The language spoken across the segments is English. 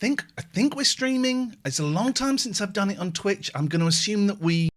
I think we're streaming. It's a long time since I've done it on Twitch. I'm going to assume that we...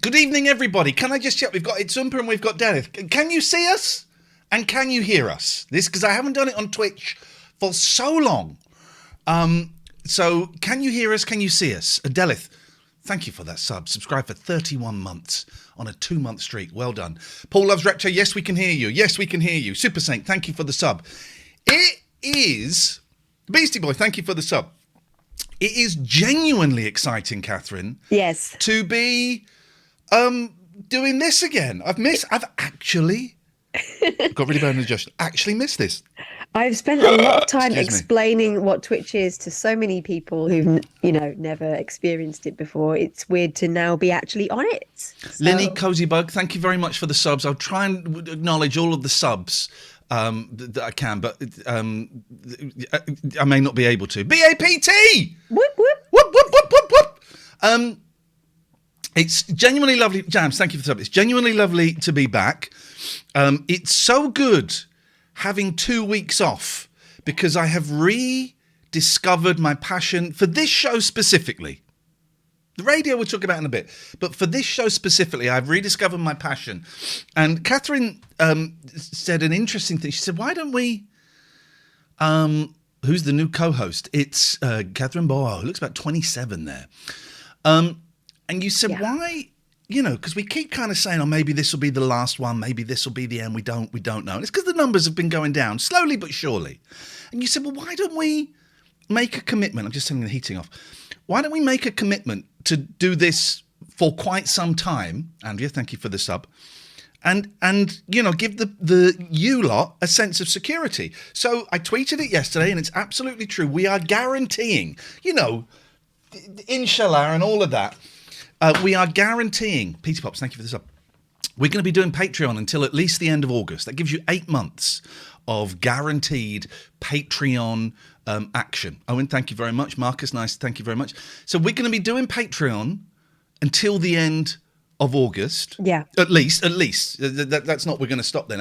Good evening, everybody. Can I just check? We've got Itzumper and we've got Dareth. Can you see us? And can you hear us? This, because I haven't done it on Twitch for so long. So can you hear us? Can you see us? Delith, thank you for that sub. Subscribe for 31 months on a 2-month streak. Well done. Paul Loves Rapture. Yes, we can hear you. Yes, we can hear you. Super Saint, thank you for the sub. It is... Beastie Boy, thank you for the sub. It is genuinely exciting, Catherine. Yes. To be... doing this again. I've actually got really bad indigestion. Actually missed this. I've spent a lot of time explaining what Twitch is to so many people who've, never experienced it before. It's weird to now be actually on it. So... Linny Cozy Bug, thank you very much for the subs. I'll try and acknowledge all of the subs that I can, but I may not be able to. BAPT! Whoop, whoop. Whoop, whoop, whoop, whoop, whoop. It's genuinely lovely. Jams, thank you for the sub. It's genuinely lovely to be back. It's so good having 2 weeks off because I have rediscovered my passion for this show specifically. The radio we'll talk about in a bit. But for this show specifically, I've rediscovered my passion. And Catherine said an interesting thing. She said, why don't we... who's the new co-host? It's Katherine Boyle, who looks about 27 there. And you said, why, because we keep kind of saying, maybe this will be the last one. Maybe this will be the end. We don't know. And it's because the numbers have been going down slowly but surely. And you said, well, why don't we make a commitment? I'm just turning the heating off. Why don't we make a commitment to do this for quite some time? Andrea, thank you for the sub. And give the you lot a sense of security. So I tweeted it yesterday and it's absolutely true. We are guaranteeing, inshallah and all of that. We are guaranteeing, Peter Pops, thank you for this up. We're going to be doing Patreon until at least the end of August. That gives you 8 months of guaranteed Patreon action. Owen, thank you very much. Marcus, nice, thank you very much. So we're going to be doing Patreon until the end of August. Yeah. At least. That's not, we're going to stop then.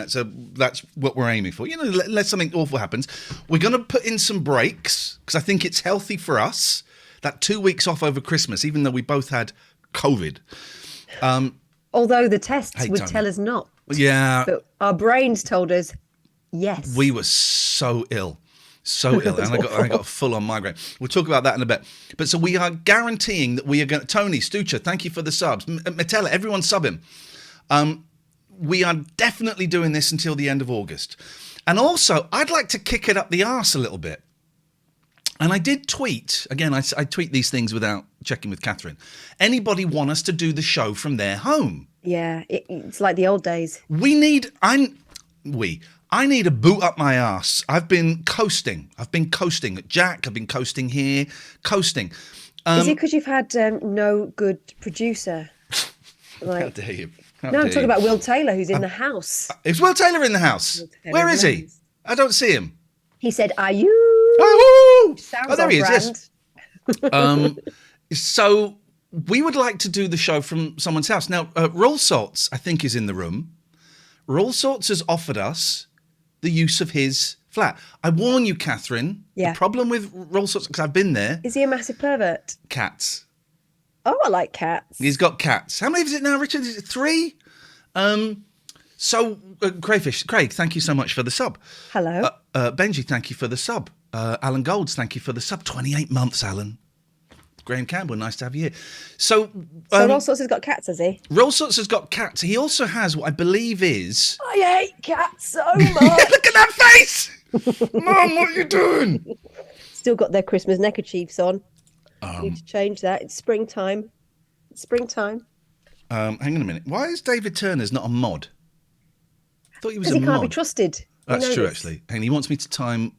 That's what we're aiming for. Unless something awful happens. We're going to put in some breaks because I think it's healthy for us. That 2 weeks off over Christmas, even though we both had COVID. Although the tests would tell us not. Yeah. But our brains told us yes. We were so ill. And I got full on migraine. We'll talk about that in a bit. But so we are guaranteeing that we are going to... Tony, Stucha, thank you for the subs. Metella, everyone sub him. We are definitely doing this until the end of August. And also, I'd like to kick it up the arse a little bit. And I did tweet, again, I tweet these things without checking with Catherine. Anybody want us to do the show from their home? Yeah, it's like the old days. I need a boot up my ass. I've been coasting at Jack. I've been coasting here, coasting. Is it because you've had no good producer? How dare you? I'm talking about Will Taylor, who's in the house. Is Will Taylor in the house? Where is he? I don't see him. He said, "Are you?" Oh, there he brand. is. Yes. So we would like to do the show from someone's house. Now, Roll Sorts, I think, is in the room. Roll Sorts has offered us the use of his flat. I warn you, Catherine. Yeah. The problem with Roll Sorts, because I've been there. Is he a massive pervert? Cats. Oh, I like cats. He's got cats. How many is it now, Richard? Is it 3? Crayfish, Craig, thank you so much for the sub. Hello. Benji, thank you for the sub. Alan Golds, thank you for the sub. 28 months, Alan. Graham Campbell, nice to have you here. So Roll Sorts has got cats, has he? Roll Sorts has got cats. He also has what I believe is... I hate cats so much. Look at that face! Mum, what are you doing? Still got their Christmas neckerchiefs on. Need to change that. It's springtime. Hang on a minute. Why is David Turner's not a mod? I thought he was a mod. Because he can't be trusted. That's true, actually. And he wants me to time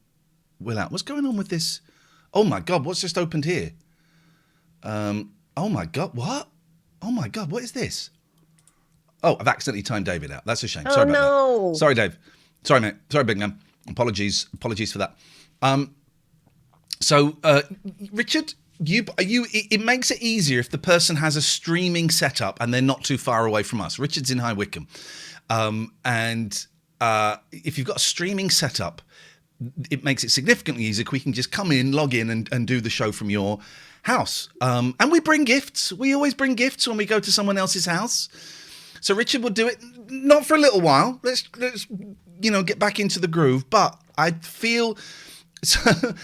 Will out. What's going on with this Oh my God, what's just opened here? Oh my God, what? Oh my God, what is this? Oh, I've accidentally timed David out. That's a shame. Sorry about that. Sorry, Dave. Sorry, mate. Sorry, big man. Apologies for that. So, Richard, it makes it easier if the person has a streaming setup and they're not too far away from us. Richard's in High Wycombe. And if you've got a streaming setup, it makes it significantly easier. We can just come in, log in and do the show from your house. And we bring gifts. We always bring gifts when we go to someone else's house. So Richard will do it, not for a little while. Let's get back into the groove. But I feel the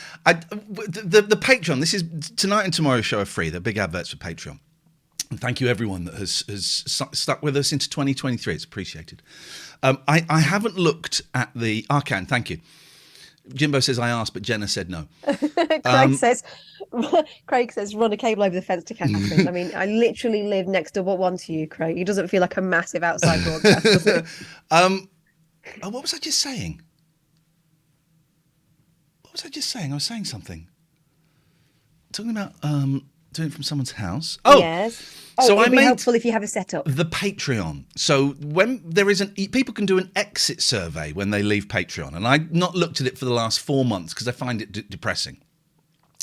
Patreon. This is tonight and tomorrow's show are free. They're big adverts for Patreon. And thank you everyone that has stuck with us into 2023. It's appreciated. I haven't looked at the Arcan. Thank you. Jimbo says I asked, but Jenna said no. Craig says run a cable over the fence to Catherine. I mean, I literally live next to one to you, Craig. He doesn't feel like a massive outside broadcast, does it? What was I just saying? I was saying something. Talking about doing it from someone's house. Oh, yes. Oh, so it'd be helpful if you have a setup. The Patreon. So when there is people can do an exit survey when they leave Patreon, and I've not looked at it for the last 4 months because I find it depressing.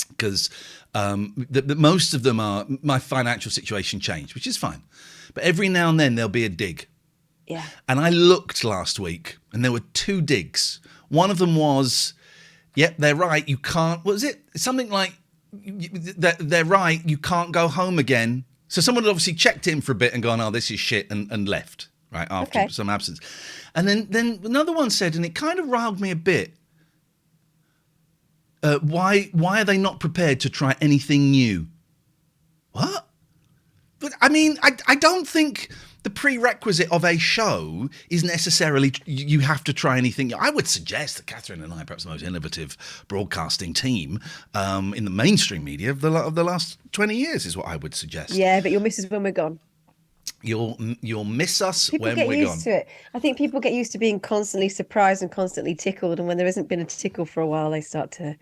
Because most of them are my financial situation changed, which is fine, but every now and then there'll be a dig. Yeah. And I looked last week, and there were 2 digs. One of them was, yep, they're right. You can't. What was it? Something like. They're right, you can't go home again. So someone had obviously checked in for a bit and gone, oh, this is shit, and left, right, after some absence. And then another one said, and it kind of riled me a bit, why are they not prepared to try anything new? What? But I mean, I don't think the prerequisite of a show is necessarily you have to try anything. I would suggest that Catherine and I are perhaps the most innovative broadcasting team in the mainstream media of the last 20 years is what I would suggest. Yeah, but you'll miss us when we're gone. You'll miss us when we're gone. People get used to it. I think people get used to being constantly surprised and constantly tickled, and when there hasn't been a tickle for a while, they start to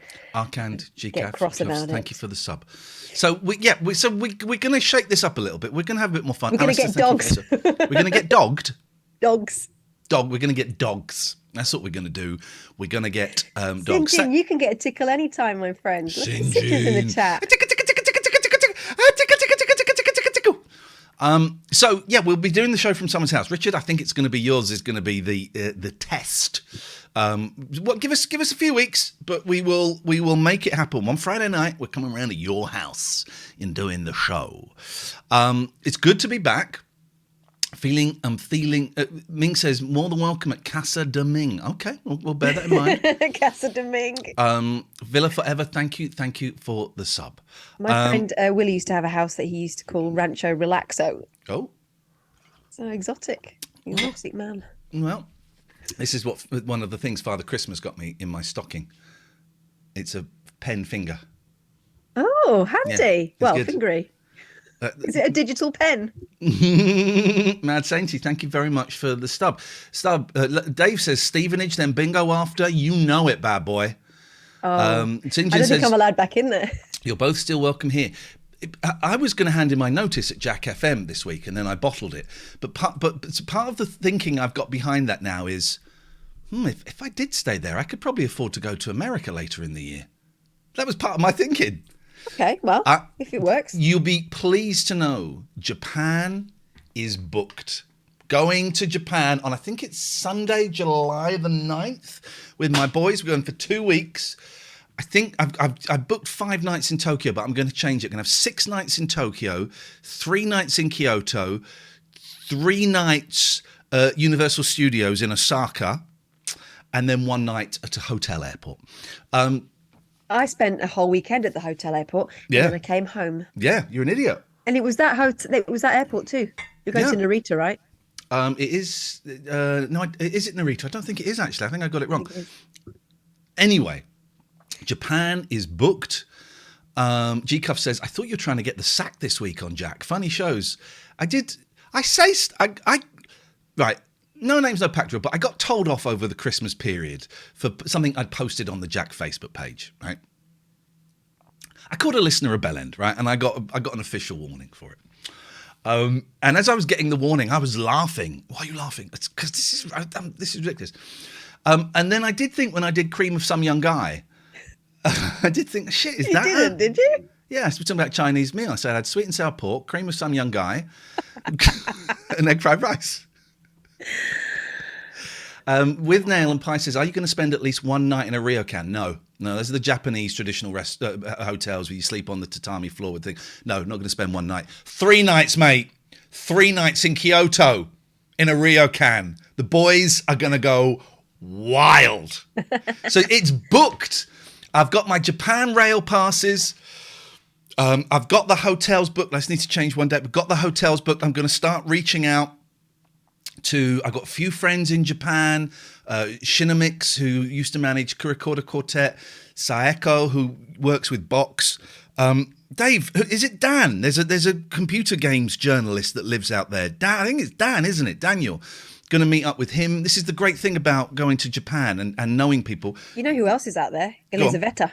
get cross about it. Thank you for the sub. So we're going to shake this up a little bit. We're going to have a bit more fun. We're going to get dogs. We're going to get dogged. Dogs. We're going to get dogs. That's what we're going to do. We're going to get dogs. Sinjin, you can get a tickle anytime, my friend. Look at Sinjin's in the chat. So yeah, we'll be doing the show from someone's house. Richard, I think it's going to be yours. Is going to be the test. Give us a few weeks, but we will make it happen. One Friday night, we're coming around to your house and doing the show. It's good to be back. Ming says more than welcome at Casa de Ming. Okay, we'll bear that in mind. Casa de Ming. Villa Forever. Thank you for the sub. My friend Willie used to have a house that he used to call Rancho Relaxo. Oh, so exotic, exotic man. Well, this is one of the things Father Christmas got me in my stocking. It's a pen finger. Oh, handy. Yeah, well, fingery. Is it a digital pen? Mad Sainty, thank you very much for the stub. Dave says Stevenage, then bingo after. You know it, bad boy. Oh, I don't think I'm allowed back in there. You're both still welcome here. I was going to hand in my notice at Jack FM this week, and then I bottled it. But part of the thinking I've got behind that now is, if I did stay there, I could probably afford to go to America later in the year. That was part of my thinking. Okay, well, if it works. You'll be pleased to know Japan is booked. Going to Japan on, I think it's Sunday, July the 9th, with my boys. We're going for 2 weeks. I think I've booked 5 nights in Tokyo, but I'm going to change it. I'm going to have 6 nights in Tokyo, 3 nights in Kyoto, 3 nights Universal Studios in Osaka, and then 1 night at a hotel airport. I spent a whole weekend at the hotel airport. Yeah. And then I came home. Yeah, you're an idiot. And it was that It was that airport too. You're going to Narita, right? It is. No, is it Narita? I don't think it is actually. I think I got it wrong. Anyway, Japan is booked. G Cuff says, "I thought you were trying to get the sack this week on Jack. Funny shows. I did. Right. No names, no pack drill, but I got told off over the Christmas period for something I'd posted on the Jack Facebook page, right? I called a listener a bellend, right? And I got an official warning for it. And as I was getting the warning, I was laughing. Why are you laughing? It's because this is ridiculous. And then I did think when I did Cream of Some Young Guy, I did think, shit, is that? You didn't, did you? Yeah, we're talking about Chinese meal. I said I had sweet and sour pork, cream of some young guy, and egg fried rice. With Nail and Pie says, are you going to spend at least one night in a ryokan? No, those are the Japanese traditional hotels where you sleep on the tatami floor with things. No, not going to spend one night. 3 nights, mate. 3 nights in Kyoto in a ryokan. The boys are going to go wild. So it's booked. I've got my Japan rail passes. I've got the hotels booked. I just need to change one date. We've got the hotels booked. I'm going to start reaching out I've got a few friends in Japan, Shinamix, who used to manage Kurikorda Quartet, Saeko, who works with Box. Dave, is it Dan? There's a computer games journalist that lives out there. Dan, I think it's Dan, isn't it? Daniel. Going to meet up with him. This is the great thing about going to Japan and knowing people. You know who else is out there? Elizaveta.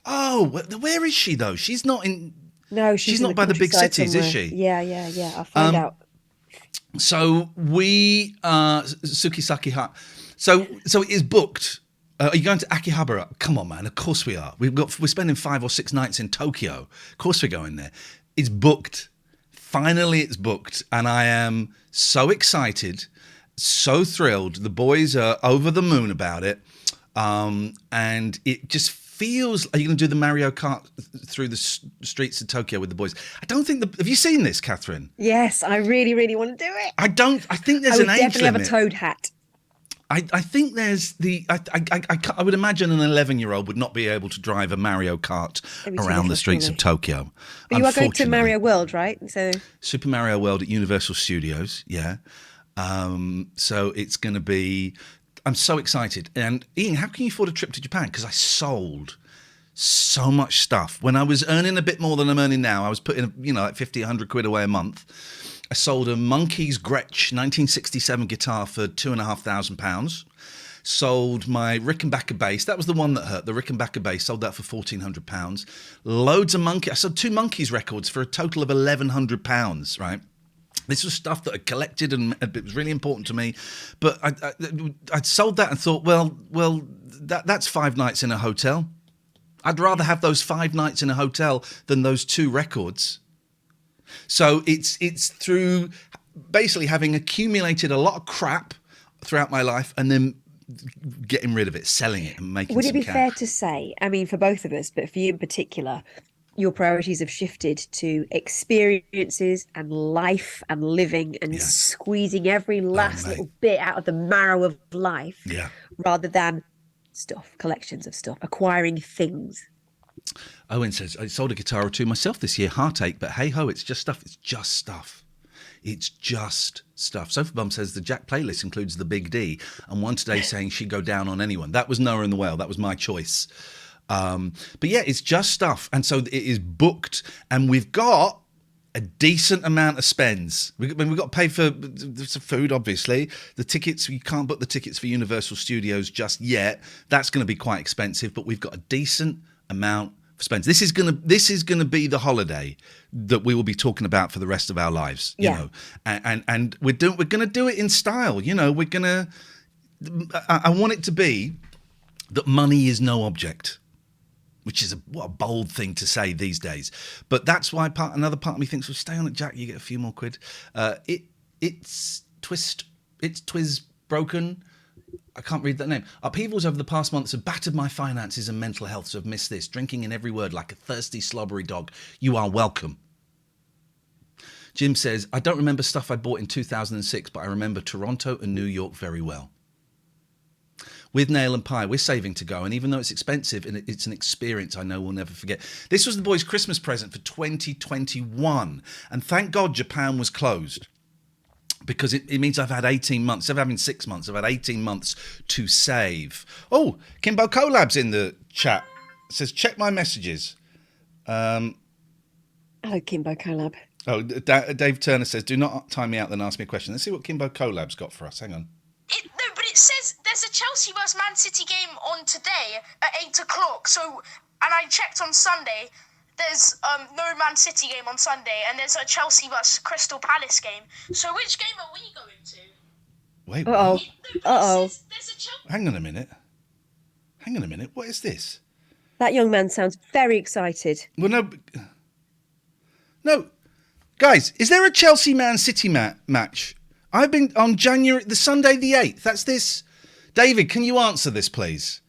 Oh, where is she though? She's not in. No, she's not by the big cities, somewhere. is she? Yeah. I'll find out. So we Tsukisaki Hut. So it is booked. Are you going to Akihabara? Come on, man. Of course we are. We're spending 5 or 6 nights in Tokyo. Of course we're going there. It's booked. Finally, it's booked, and I am so excited, so thrilled. The boys are over the moon about it, and it just feels. Are you going to do the Mario Kart through the streets of Tokyo with the boys? I don't think. Have you seen this, Catherine? Yes, I really, really want to do it. I don't. I think there's an age limit. I would definitely have a Toad hat. I think there's the. I would imagine an 11-year-old would not be able to drive a Mario Kart around the streets of Tokyo. But you are going to Mario World, right? So Super Mario World at Universal Studios, yeah. So it's going to be. I'm so excited. And Ian, how can you afford a trip to Japan? Because I sold so much stuff. When I was earning a bit more than I'm earning now, I was putting, like 50, 100 quid away a month. I sold a Monkey's Gretsch 1967 guitar for £2,500. Sold my Rickenbacker bass. That was the one that hurt. The Rickenbacker bass. Sold that for £1,400. Loads of I sold 2 Monkeys records for a total of £1,100, right? This was stuff that I collected and it was really important to me. But I'd sold that and thought, well, that's 5 nights in a hotel. I'd rather have those 5 nights in a hotel than those 2 records. So it's through basically having accumulated a lot of crap throughout my life and then getting rid of it, selling it and making some cash. Would it be fair to say, I mean, for both of us, but for you in particular, your priorities have shifted to experiences and life and living and squeezing every last little bit out of the marrow of life rather than stuff, collections of stuff, acquiring things? Owen says, I sold a guitar or 2 myself this year, heartache, but hey ho, it's just stuff. It's just stuff. It's just stuff. Sofa Bum says the Jack playlist includes the Big D, and one today saying she'd go down on anyone. That was Noah and the Whale. That was my choice. But yeah, it's just stuff. And so it is booked, and we've got a decent amount of spends. We've got to pay for food, obviously. The tickets, you can't book the tickets for Universal Studios just yet. That's going to be quite expensive, but we've got a decent amount of spends. This is going to be the holiday that we will be talking about for the rest of our lives, you know. And we're going to do it in style, you know. I want it to be that money is no object. Which is what a bold thing to say these days. But that's why another part of me thinks, well, stay on it, Jack, you get a few more quid. It's Twiz Broken. I can't read that name. Upheavals over the past months have battered my finances and mental health, so I've missed this. Drinking in every word like a thirsty, slobbery dog. You are welcome. Jim says, I don't remember stuff I bought in 2006, but I remember Toronto and New York very well. With Nail and Pie, we're saving to go, and even though it's expensive, and it's an experience I know we'll never forget. This was the boys' Christmas present for 2021, and thank God Japan was closed, because it means I've had 18 months. Instead of having 6 months, I've had 18 months to save. Oh, Kimbo Collab's in the chat. It says, check my messages. Hello, Kimbo Collab. Oh, Dave Turner says, do not time me out, then ask me a question. Let's see what Kimbo Collab's got for us. Hang on. No, but it says there's a Chelsea vs Man City game on today at 8 o'clock. So, and I checked on Sunday, there's no Man City game on Sunday, and there's a Chelsea vs Crystal Palace game. So which game are we going to? Wait, Uh-oh. what? There's a Chelsea. Hang on a minute. What is this? That young man sounds very excited. Well, no, guys, is there a Chelsea Man City match? I've been on the Sunday the 8th. That's this. David, can you answer this, please?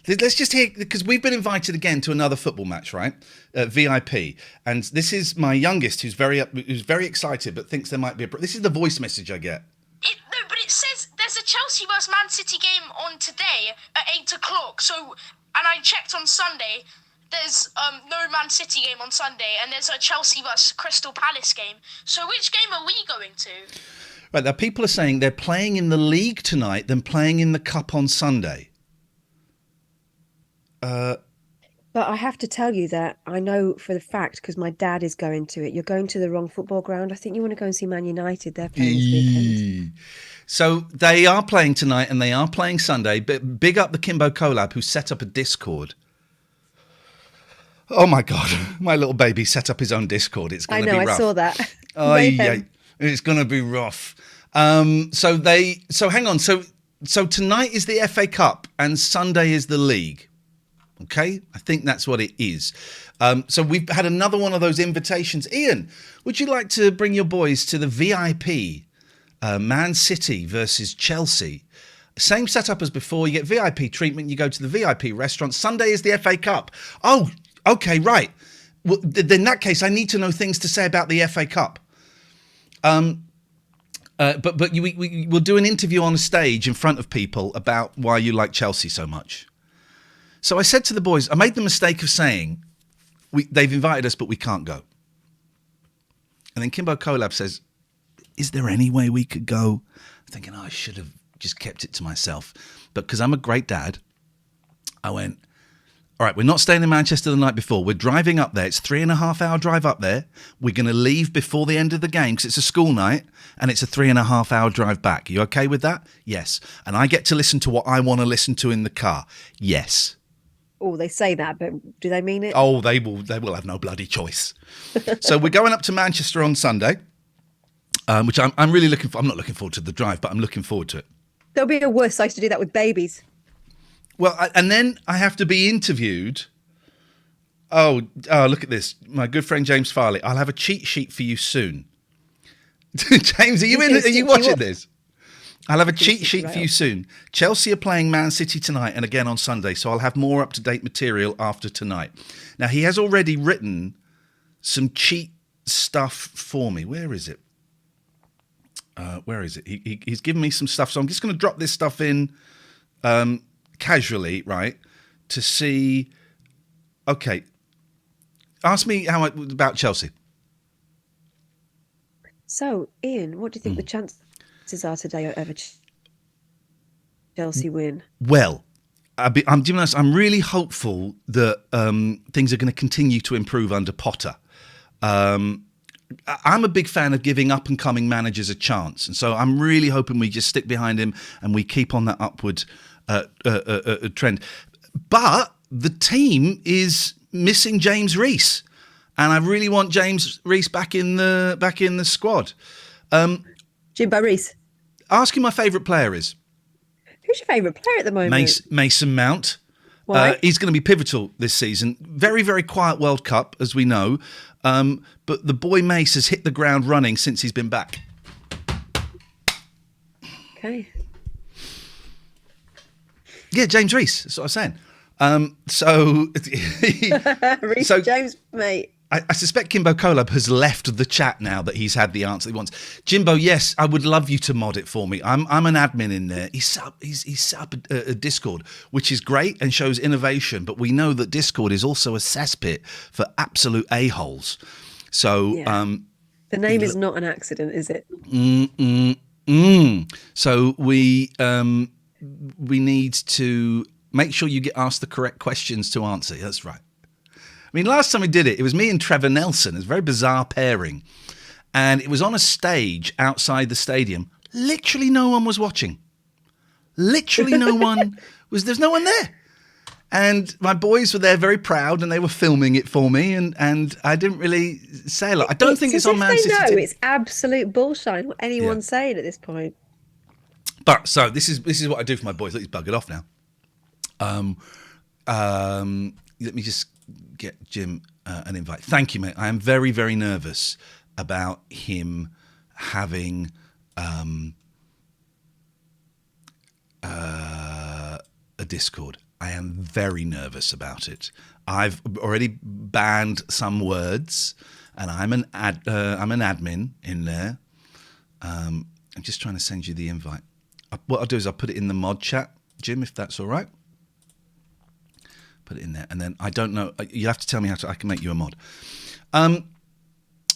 Let's just hear, because we've been invited again to another football match, right? VIP, and this is my youngest, who's very excited, but thinks there might be this is the voice message I get. No, but it says there's a Chelsea vs Man City game on today at 8 o'clock. So, and I checked on Sunday. There's no Man City game on Sunday, and there's a Chelsea vs Crystal Palace game. So which game are we going to? Right, now people are saying they're playing in the league tonight, then playing in the cup on Sunday. But I have to tell you that I know for the fact, because my dad is going to it. You're going to the wrong football ground. I think you want to go and see Man United. They're playing this weekend. So they are playing tonight and they are playing Sunday. But big up the Kimbo Collab, who set up a Discord. Oh my God, my little baby set up his own Discord. It's going to be rough. I saw that. Oh yeah, it's going to be rough. So hang on. So tonight is the FA Cup and Sunday is the league. Okay, I think that's what it is. So we've had another one of those invitations. Ian, would you like to bring your boys to the VIP Man City versus Chelsea? Same setup as before. You get VIP treatment. You go to the VIP restaurant. Sunday is the FA Cup. Oh, okay, right. Well, in that case, I need to know things to say about the FA Cup. But we'll do an interview on a stage in front of people about why you like Chelsea so much. So I said to the boys, I made the mistake of saying, they've invited us, but we can't go. And then Kimbo Collab says, is there any way we could go? I'm thinking, I should have just kept it to myself. But because I'm a great dad, I went, all right, we're not staying in Manchester the night before. We're driving up there. It's 3.5 hour drive up there. We're going to leave before the end of the game because it's a school night and it's a 3.5 hour drive back. Are you okay with that? Yes. And I get to listen to what I want to listen to in the car. Yes. Oh, they say that, but do they mean it? Oh, they will have no bloody choice. So we're going up to Manchester on Sunday, which I'm really looking for. I'm not looking forward to the drive, but I'm looking forward to it. There'll be a worse size to do that with babies. Well, and then I have to be interviewed. Oh, look at this. My good friend James Farley. I'll have a cheat sheet for you soon. James, are you watching this? I'll have a cheat sheet for you soon. Chelsea are playing Man City tonight and again on Sunday, so I'll have more up-to-date material after tonight. Now, he has already written some cheat stuff for me. Where is it? He's given me some stuff, so I'm just going to drop this stuff in casually, right, to see. Okay. Ask me about Chelsea. So, Ian, what do you think the chances are today of a Chelsea win? Well, I'm doing this. I'm really hopeful that things are going to continue to improve under Potter. I'm a big fan of giving up-and-coming managers a chance, and so I'm really hoping we just stick behind him and we keep on that upward trend. But the team is missing James Reese, and I really want James Reese back in the squad. Jimbo Reese. Ask who my favourite player is. Who's your favourite player at the moment? Mason Mount. Why? He's going to be pivotal this season. Very, very quiet World Cup, as we know. But the boy Mace has hit the ground running since he's been back. Okay. Yeah, James Reese. That's what I was saying. Reese James, mate. I suspect Kimbo Collab has left the chat now that he's had the answer he wants. Jimbo, yes, I would love you to mod it for me. I'm an admin in there. He's set up a Discord, which is great and shows innovation, but we know that Discord is also a cesspit for absolute a-holes. So the name is not an accident, is it? So we need to make sure you get asked the correct questions to answer. That's right. I mean, last time we did it was me and Trevor Nelson. It was a very bizarre pairing. And it was on a stage outside the stadium. Literally no one was watching. Literally no one there's no one there. And my boys were there very proud and they were filming it for me. And I didn't really say a lot. I don't think it's on Man City. They know it's absolute bullshit what anyone's saying at this point. But so this is what I do for my boys. Look, he's buggered off now. Let me just get Jim an invite. Thank you, mate. I am very, very nervous about him having a Discord. I am very nervous about it. I've already banned some words, and I'm an admin in there. I'm just trying to send you the invite. What I'll do is I'll put it in the mod chat, Jim, if that's all right. Put it in there, and then I don't know. You have to tell me I can make you a mod.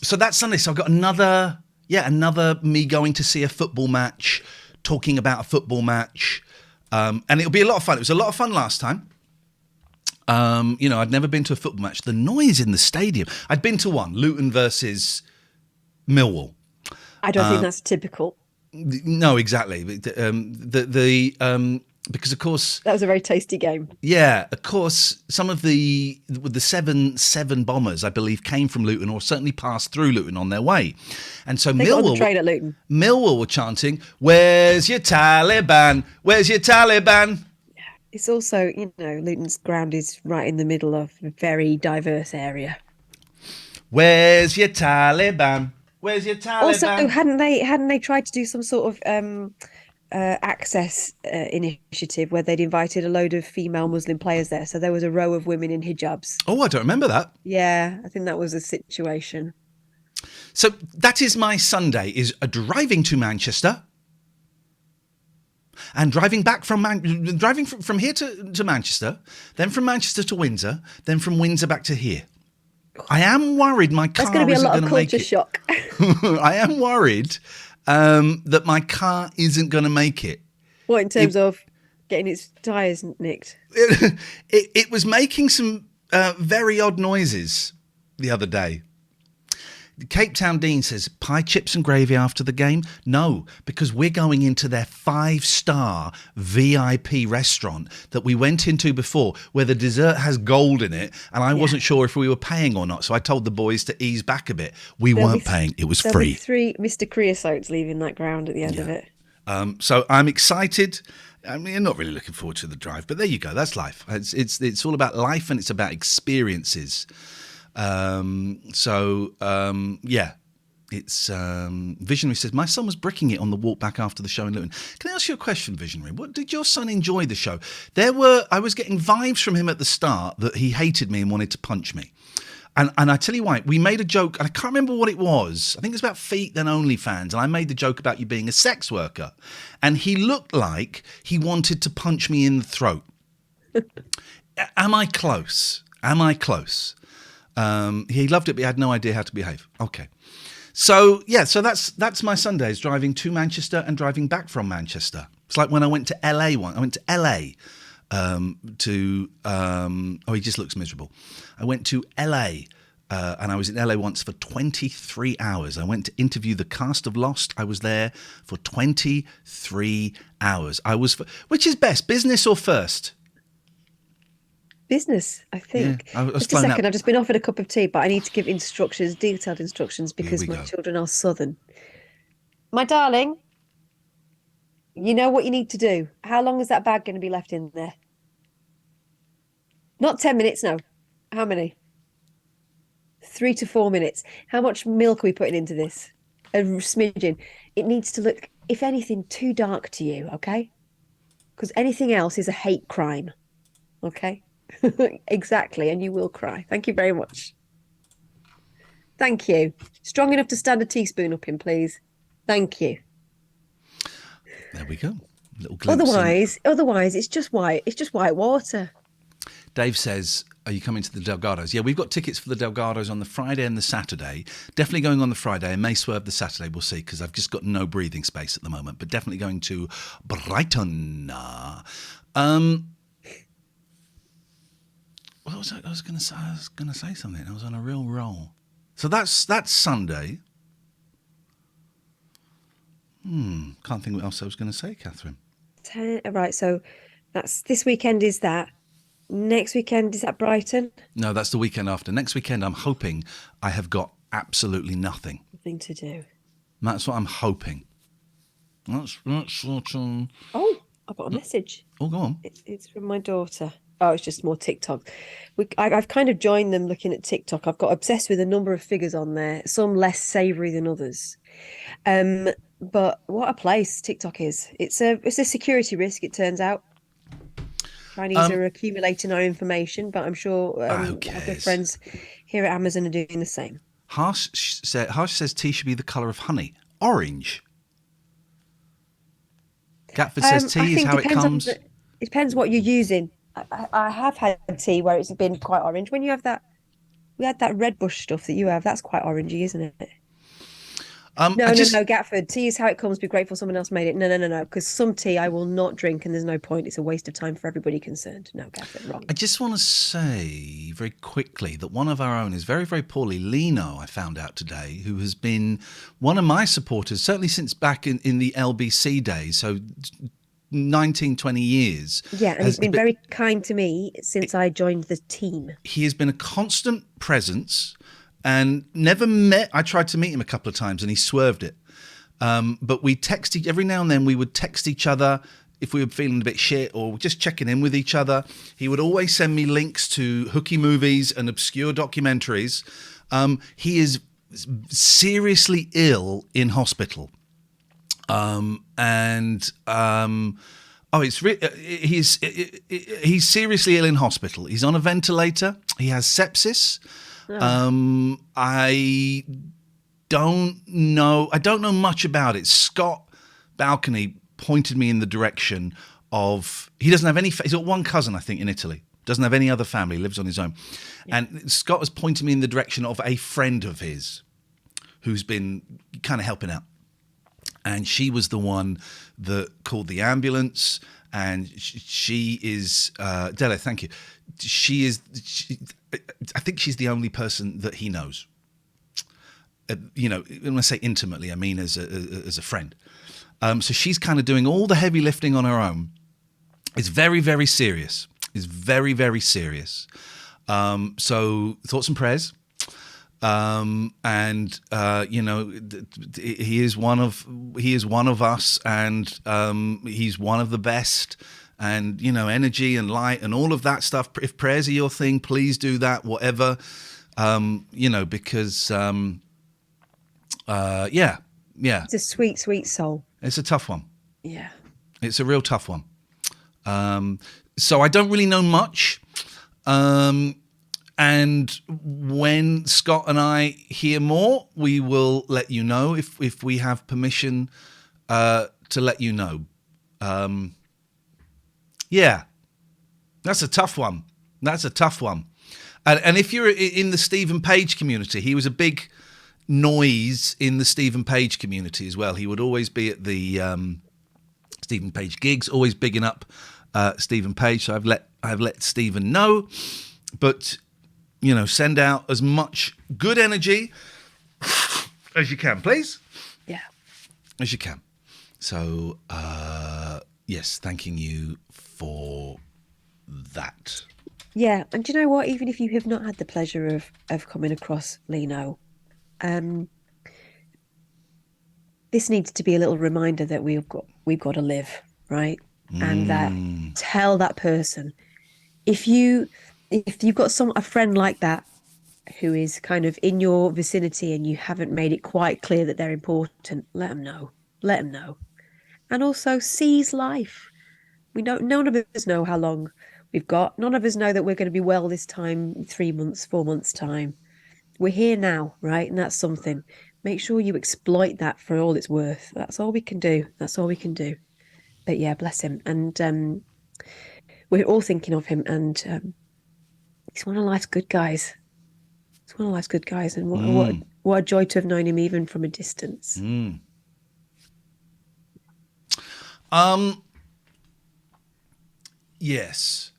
So that's Sunday. So I've got another me going to see a football match, talking about a football match. And it'll be a lot of fun. It was a lot of fun last time. I'd never been to a football match. The noise in the stadium. I'd been to one, Luton versus Millwall. I don't think that's typical. No, exactly. Because of course that was a very tasty game. Yeah, of course, some of the 7 bombers, I believe, came from Luton or certainly passed through Luton on their way, and so they got on the train at Luton. Millwall were chanting, "Where's your Taliban? Where's your Taliban?" It's also, Luton's ground is right in the middle of a very diverse area. Where's your Taliban? Where's your Taliban? Also, hadn't they tried to do some sort of access initiative where they'd invited a load of female Muslim players there, so there was a row of women in hijabs? Oh, I don't remember that. Yeah, I think that was a situation. So that is my Sunday, is a driving to Manchester and driving back from from here to Manchester, then from Manchester to Windsor, then from Windsor back to here. I am worried my car isn't going to be a lot of culture shock. I am worried that my car isn't going to make it. What, in terms of getting its tyres nicked? It was making some very odd noises the other day. Cape Town Dean says, pie, chips and gravy after the game? No, because we're going into their 5-star VIP restaurant that we went into before, where the dessert has gold in it, and I wasn't sure if we were paying or not, so I told the boys to ease back a bit. We weren't paying, it was free. There'll be 3 Mr. Creosotes leaving that ground at the end of it. So I'm excited. I mean, I'm not really looking forward to the drive, but there you go, that's life. It's all about life, and it's about experiences. It's Visionary says, my son was bricking it on the walk back after the show in Luton. Can I ask you a question, Visionary? What did your son enjoy the show? I was getting vibes from him at the start that he hated me and wanted to punch me. And I tell you why, we made a joke, and I can't remember what it was. I think it was about feet, then OnlyFans, and I made the joke about you being a sex worker. And he looked like he wanted to punch me in the throat. Am I close? He loved it, but he had no idea how to behave. Okay. So that's my Sundays, driving to Manchester and driving back from Manchester. It's like when I went to LA once. I went to LA he just looks miserable. I went to LA and I was in LA once for 23 hours. I went to interview the cast of Lost. I was there for 23 hours. Which is best, business or first? Business, I think. Yeah, just a second, I've just been offered a cup of tea, but I need to give detailed instructions, because my children are southern. My darling, you know what you need to do. How long is that bag going to be left in there? Not 10 minutes, no. How many? 3 to 4 minutes. How much milk are we putting into this? A smidgen. It needs to look, if anything, too dark to you, okay? Because anything else is a hate crime, okay? Exactly, and you will cry. Thank you very much. Thank you. Strong enough to stand a teaspoon up in, please. Thank you. There we go. Little glimpse. Otherwise, it's just white. It's just white water. Dave says, are you coming to the Delgados? Yeah, we've got tickets for the Delgados on the Friday and the Saturday. Definitely going on the Friday. I may swerve the Saturday. We'll see, because I've just got no breathing space at the moment. But definitely going to Brighton. What was I was going to say? I was going to say something. I was on a real roll. So that's Sunday. Can't think what else I was going to say, Catherine. Right, so that's this weekend is that. Next weekend is at Brighton. No, that's the weekend after. Next weekend, I'm hoping I have got absolutely nothing. Nothing to do. That's what I'm hoping. That's what. Oh, I've got a message. Oh, go on. It's from my daughter. Oh, it's just more TikTok. I've kind of joined them looking at TikTok. I've got obsessed with a number of figures on there, some less savoury than others. But what a place TikTok is. It's a security risk, it turns out. Chinese are accumulating our information, but I'm sure who our good cares? friends here at Amazon are doing the same. Harsh says tea should be the colour of honey. Orange. Gatford says tea is how it comes. It depends what you're using. I have had tea where it's been quite orange. When you have that, we had that red bush stuff that you have. That's quite orangey, isn't it? No, Gatford. Tea is how it comes. Be grateful someone else made it. No. Because some tea I will not drink, and there's no point. It's a waste of time for everybody concerned. No, Gatford, wrong. I just want to say very quickly that one of our own is very, very poorly. Lino, I found out today, who has been one of my supporters, certainly since back in the LBC days, so 19, 20 years. Yeah, and he's been very kind to me since I joined the team. He has been a constant presence and never met. I tried to meet him a couple of times and he swerved it. But we text every now and then. We would text each other if we were feeling a bit shit or just checking in with each other. He would always send me links to hooky movies and obscure documentaries. He is seriously ill in hospital. He's seriously ill in hospital. He's on a ventilator. He has sepsis. I don't know much about it. Scott Balcony pointed me in the direction of, he doesn't have any, he's got one cousin, I think, in Italy. Doesn't have any other family, lives on his own. Yeah. And Scott has pointed me in the direction of a friend of his who's been kind of helping out. And she was the one that called the ambulance. And she is, Dele, thank you. I think she's the only person that he knows. When I say intimately, I mean as a friend. So she's kind of doing all the heavy lifting on her own. It's very, very serious. It's very, very serious. So thoughts and prayers. He is one of us, and he's one of the best. And energy and light and all of that stuff. If prayers are your thing, please do that. Whatever, because yeah. It's a sweet, sweet soul. It's a tough one. Yeah, it's a real tough one. So I don't really know much. And when Scott and I hear more, we will let you know if we have permission to let you know. Yeah, that's a tough one. And if you're in the Stephen Page community, he was a big noise in the Stephen Page community as well. He would always be at the Stephen Page gigs, always bigging up Stephen Page. So I've let Stephen know, but send out as much good energy as you can, please. Yeah, as you can. So yes, thanking you for that. Yeah, and do you know what? Even if you have not had the pleasure of coming across Lino, this needs to be a little reminder that we've got to live, right? And that tell that person, if you've got a friend like that who is kind of in your vicinity and you haven't made it quite clear that they're important, let them know. And also seize life. None of us know how long we've got. None of us know that we're going to be well this time, 3 months, 4 months time. We're here now, right? And that's something. Make sure you exploit that for all it's worth. That's all we can do. But yeah, bless him. And we're all thinking of him. And he's one of life's good guys. And what a joy to have known him even from a distance. Yes.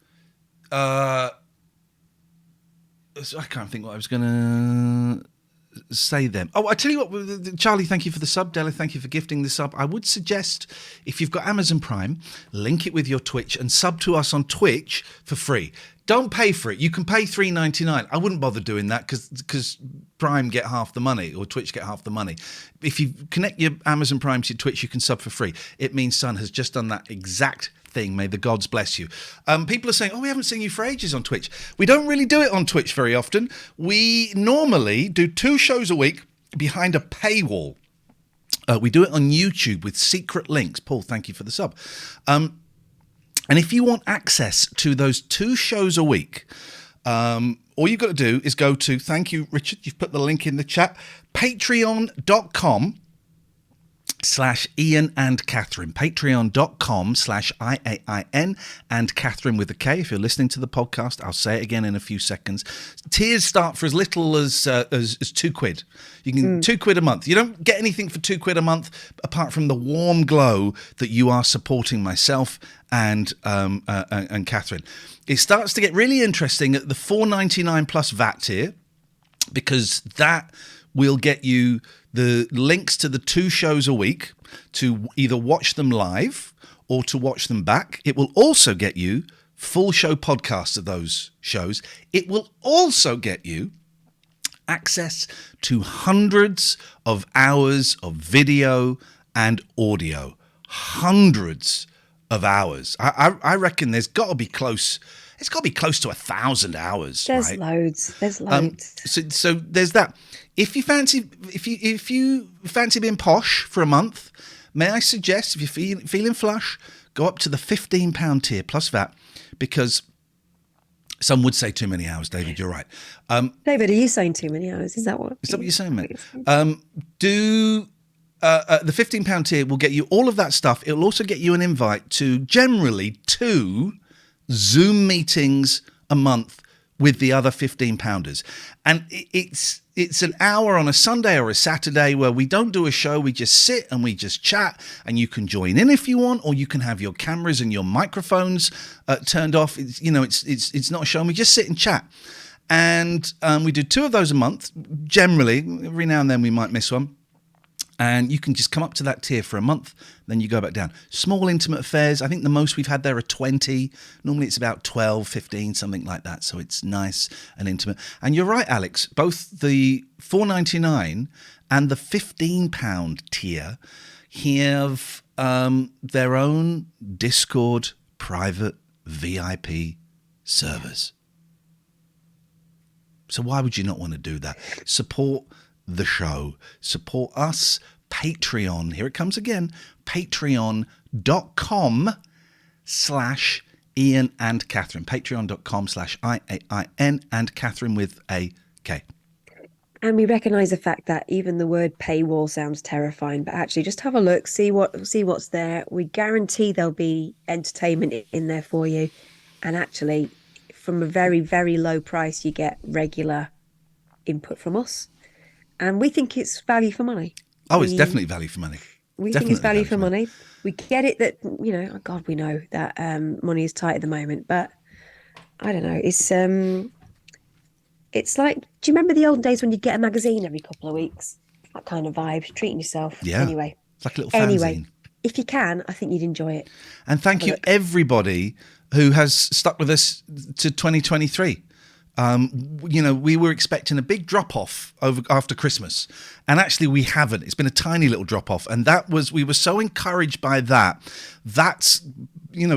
So I can't think what I was going to say them. Oh, I tell you what, Charlie, thank you for the sub. Della, thank you for gifting the sub. I would suggest, if you've got Amazon Prime, link it with your Twitch and sub to us on Twitch for free. Don't pay for it. You can pay $3.99. I wouldn't bother doing that because Prime get half the money, or Twitch get half the money. If you connect your Amazon Prime to your Twitch, you can sub for free. It means Son has just done that exact thing. May the gods bless you. People are saying, we haven't seen you for ages on Twitch. We don't really do it on Twitch very often. We normally do 2 shows a week behind a paywall. We do it on YouTube with secret links. Paul, thank you for the sub. And if you want access to those 2 shows a week, all you've got to do is go to, thank you, Richard, you've put the link in the chat, patreon.com/Iain and Katherine, patreon.com/IAIN and Katherine with a K. If you're listening to the podcast, I'll say it again in a few seconds. Tiers start for as little as £2. You can £2 a month. You don't get anything for £2 a month apart from the warm glow that you are supporting myself and Katherine. It starts to get really interesting at the $4.99 plus VAT tier, because that will get you the links to the 2 shows a week to either watch them live or to watch them back. It will also get you full show podcasts of those shows. It will also get you access to hundreds of hours of video and audio. Hundreds of hours. I reckon there's got to be close. It's got to be close to 1,000 hours. There's loads. There's loads. So there's that. If you fancy being posh for a month, may I suggest, if you're feeling flush, go up to the £15 tier plus VAT, because some would say too many hours. David, you're right. David, are you saying too many hours? Is that what you're saying, mate? The £15 tier will get you all of that stuff. It will also get you an invite to generally 2 Zoom meetings a month with the other 15-pounders. And it's an hour on a Sunday or a Saturday where we don't do a show. We just sit and we just chat, and you can join in if you want, or you can have your cameras and your microphones turned off. It's not a show, and we just sit and chat. And we do 2 of those a month, generally. Every now and then we might miss one. And you can just come up to that tier for a month, then you go back down. Small intimate affairs, I think the most we've had there are 20. Normally it's about 12, 15, something like that. So it's nice and intimate. And you're right, Alex, both the $4.99 and the £15 tier have their own Discord private VIP servers. So why would you not want to do that? Support the show. Support us. Patreon. Here it comes again. Patreon.com/Iain and Katherine. Patreon.com/IAIN and Katherine with a K. And we recognise the fact that even the word paywall sounds terrifying, but actually just have a look, see what's there. We guarantee there'll be entertainment in there for you. And actually, from a very, very low price, you get regular input from us. And we think it's value for money. Oh, it's definitely value for money. We think it's value for money. We get it that, oh God, we know that money is tight at the moment, but I don't know. It's like, do you remember the old days when you'd get a magazine every couple of weeks? That kind of vibe, treating yourself. Yeah. Anyway. It's like a little fanzine. If you can, I think you'd enjoy it. And thank you everybody who has stuck with us to 2023. We were expecting a big drop-off after Christmas, and actually we haven't. It's been a tiny little drop-off, and we were so encouraged by that. That's,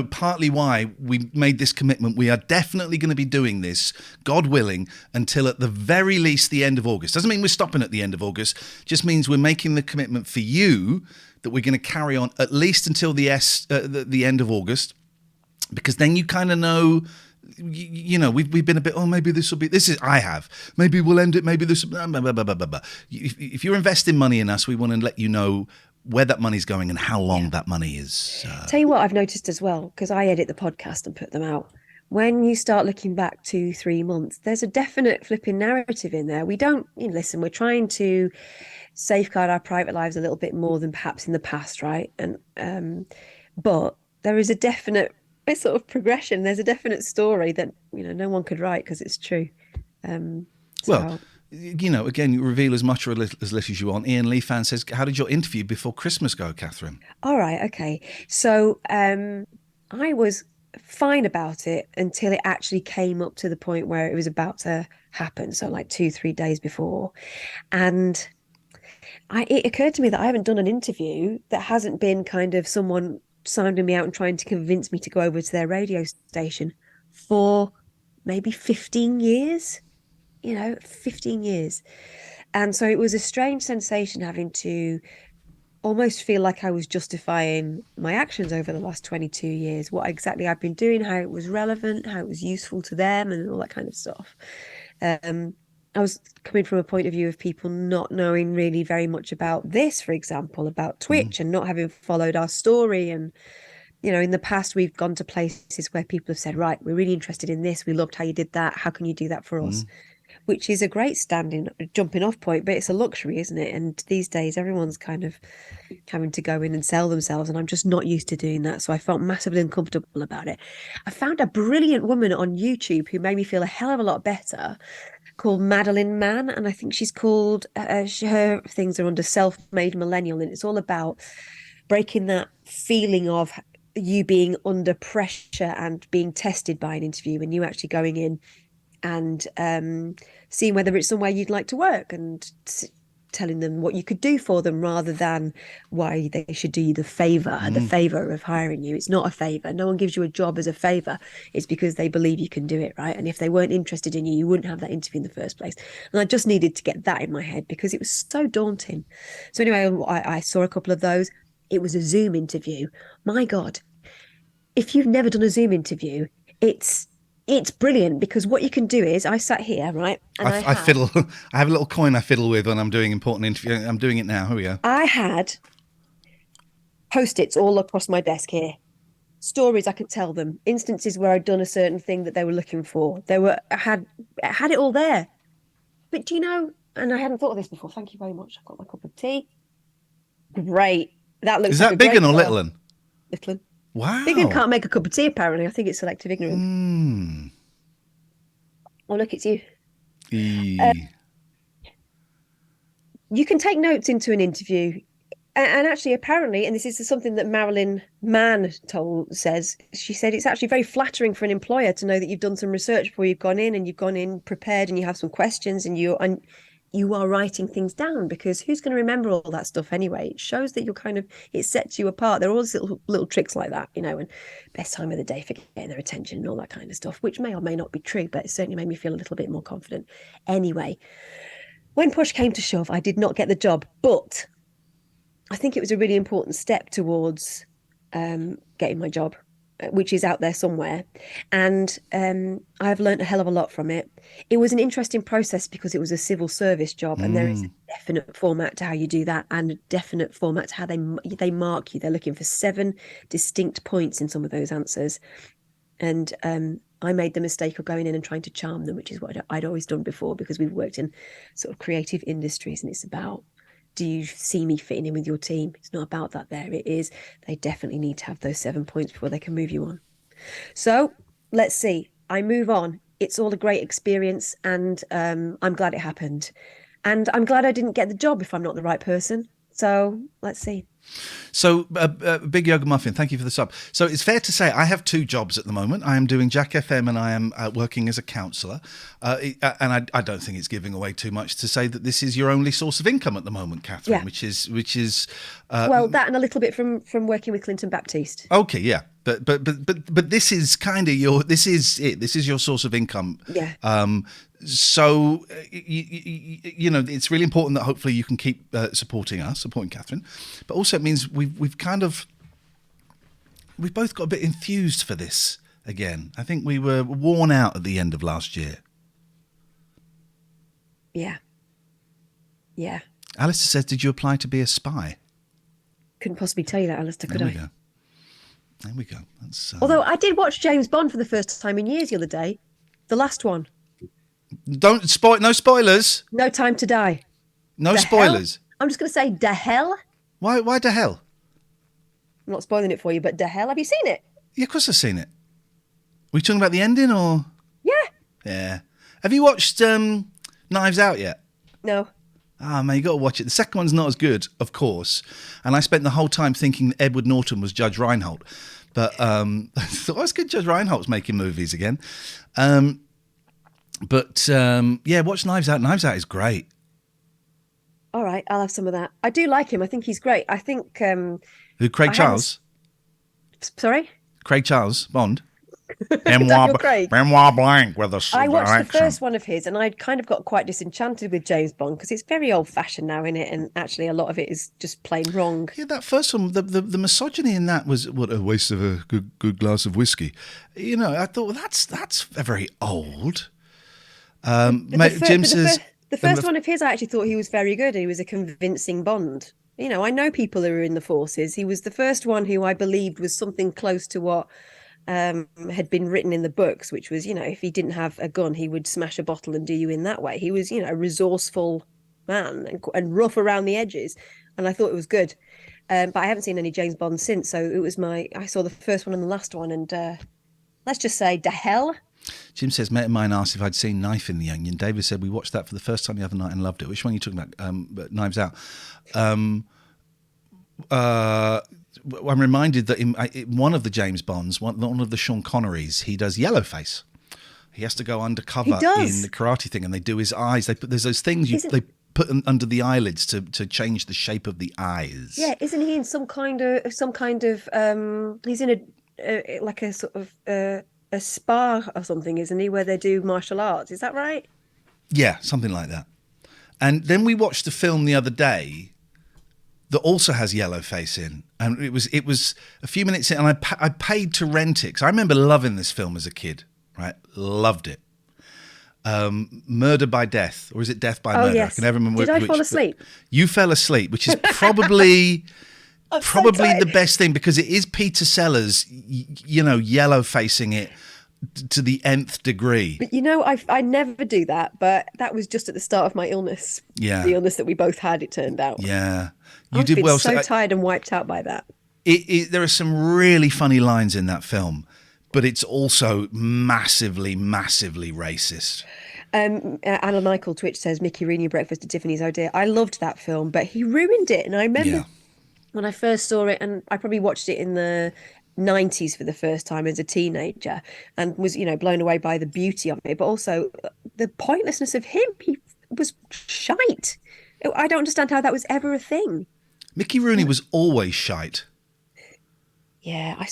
partly why we made this commitment. We are definitely going to be doing this, God willing, until at the very least the end of August. Doesn't mean we're stopping at the end of August, just means we're making the commitment for you that we're going to carry on at least until the end of August, because then you kind of know. We've been a bit, maybe this will be, maybe we'll end it, maybe this, blah, blah, blah, blah, blah, blah. If you're investing money in us, we want to let you know where that money's going and how long that money is. Tell you what I've noticed as well, because I edit the podcast and put them out. When you start looking back 2-3 months, there's a definite flipping narrative in there. We don't, listen, we're trying to safeguard our private lives a little bit more than perhaps in the past, right? And but there is a definite sort of progression. There's a definite story that no one could write because it's true. Well, again, you reveal as much or as little as you want. Iain Lee fan says, how did your interview before Christmas go, Katherine? All right, okay. So I was fine about it until it actually came up to the point where it was about to happen. So like 2, 3 days before. And it occurred to me that I haven't done an interview that hasn't been kind of someone sounding me out and trying to convince me to go over to their radio station for maybe 15 years, 15 years. And so it was a strange sensation having to almost feel like I was justifying my actions over the last 22 years, what exactly I've been doing, how it was relevant, how it was useful to them, and all that kind of stuff. I was coming from a point of view of people not knowing really very much about this, for example, about Twitch and not having followed our story. And, in the past, we've gone to places where people have said, right, we're really interested in this. We loved how you did that. How can you do that for us? Which is a great jumping off point, but it's a luxury, isn't it? And these days, everyone's kind of having to go in and sell themselves, and I'm just not used to doing that. So I felt massively uncomfortable about it. I found a brilliant woman on YouTube who made me feel a hell of a lot better, called Madeline Mann, and I think she's called her things are under Self-Made Millennial, and it's all about breaking that feeling of you being under pressure and being tested by an interview, and you actually going in and seeing whether it's somewhere you'd like to work and telling them what you could do for them rather than why they should do you the favor of hiring you. It's not a favor. No one gives you a job as a favor. It's because they believe you can do it, right? And if they weren't interested in you, you wouldn't have that interview in the first place. And I just needed to get that in my head because it was so daunting. So anyway, I saw a couple of those. It was a Zoom interview. My God, if you've never done a Zoom interview, it's brilliant because what you can do is I sat here, right? And I fiddle. I have a little coin I fiddle with when I'm doing important interviews. I'm doing it now. Here we go. I had Post-its all across my desk here. Stories I could tell them. Instances where I'd done a certain thing that they were looking for. I had it all there. But do you know, and I hadn't thought of this before. Thank you very much. I've got my cup of tea. Great. That looks Is like that a big great or car. little one? Little one. Wow. Big one can't make a cup of tea, apparently. I think it's selective ignorance. Oh, look, it's you. You can take notes into an interview. And actually, apparently, and this is something that Marilyn Mann says, she said it's actually very flattering for an employer to know that you've done some research before you've gone in and you've gone in prepared and you have some questions and you are writing things down, because who's going to remember all that stuff anyway? It shows that it sets you apart. There are all these little tricks like that, and best time of the day for getting their attention and all that kind of stuff, which may or may not be true, but it certainly made me feel a little bit more confident. Anyway, when push came to shove, I did not get the job, but I think it was a really important step towards getting my job, which is out there somewhere. And I've learned a hell of a lot from it. It was an interesting process because it was a civil service job, and there is a definite format to how you do that and a definite format to how they mark you. They're looking for 7 distinct points in some of those answers. And I made the mistake of going in and trying to charm them, which is what I'd always done before, because we've worked in sort of creative industries, and it's about, do you see me fitting in with your team? It's not about that there. It is, they definitely need to have those 7 points before they can move you on. So let's see. I move on. It's all a great experience, and I'm glad it happened. And I'm glad I didn't get the job if I'm not the right person. So let's see. So, Big Yoga Muffin, thank you for the sub. So it's fair to say I have 2 jobs at the moment. I am doing Jack FM and I am working as a counsellor. And I don't think it's giving away too much to say that this is your only source of income at the moment, Katherine, which is well, that and a little bit from working with Clinton Baptiste. Okay, yeah. But this is kind of this is your source of income. Yeah. So it's really important that hopefully you can keep supporting Katherine, but also it means we've both got a bit enthused for this again. I think we were worn out at the end of last year. Yeah. Alistair says, "Did you apply to be a spy?" Couldn't possibly tell you that, Alistair. Could I? There we go. That's, although I did watch James Bond for the first time in years the other day, the last one. Don't spoil. No spoilers. No Time to Die. No spoilers. Hell? I'm just going to say, the hell. Why the hell? I'm not spoiling it for you, but the hell. Have you seen it? Yeah, of course I've seen it. Are we talking about the ending or? Yeah. Yeah. Have you watched Knives Out yet? No. Ah, man, you got to watch it. The second one's not as good, of course. And I spent the whole time thinking that Edward Norton was Judge Reinhold. But I thought, it's good Judge Reinhold's making movies again. Watch Knives Out. Knives Out is great. All right, I'll have some of that. I do like him. I think he's great. I think... Who, Craig Charles? Sorry? Craig Charles, Bond. Daniel Craig. Memoir blank with a I watched the first one of his and I kind of got quite disenchanted with James Bond because it's very old-fashioned now, isn't it? And actually a lot of it is just plain wrong. Yeah, that first one, the misogyny in that was, what a waste of a good glass of whiskey. You know, I thought, well, that's very old. Jim says... The first one of his, I actually thought he was very good. He was a convincing Bond. You know, I know people who are in the forces. He was the first one who I believed was something close to what had been written in the books, which was, you know, if he didn't have a gun, he would smash a bottle and do you in that way. He was, you know, a resourceful man and rough around the edges. And I thought it was good. But I haven't seen any James Bond since. So it was I saw the first one and the last one. And let's just say, the hell. Jim says, mate of mine asked if I'd seen Knife in the Onion. David said, we watched that for the first time the other night and loved it. Which one are you talking about? Knives Out. I'm reminded that in one of the James Bonds, one of the Sean Connerys, he does Yellowface. He has to go undercover in the karate thing, and they do his eyes. There's those things they put under the eyelids to change the shape of the eyes. Yeah, isn't he in some kind of he's in a like a sort of a spa or something, isn't he, where they do martial arts? Is that right? Yeah, something like that. And then we watched a film the other day that also has Yellowface in, and it was a few minutes in, and I paid to rent it because I remember loving this film as a kid. Right, loved it. Murder by Death, or is it Death by Murder? Yes. I can never remember. Did I fall asleep? You fell asleep, which is probably the best thing because it is Peter Sellers, you know, yellow facing it to the nth degree. But you know, I never do that, but that was just at the start of my illness. Yeah, the illness that we both had. It turned out. Yeah, I've been so tired and wiped out by that. There are some really funny lines in that film, but it's also massively, massively racist. Anna Michael Twitch says Mickey Rooney Breakfast at Tiffany's. Oh dear, I loved that film, but he ruined it. And I remember when I first saw it, and I probably watched it in the 90s for the first time as a teenager, and was, you know, blown away by the beauty of it, but also the pointlessness of him. He was shite. I don't understand how that was ever a thing. Mickey Rooney was always shite. Yeah, I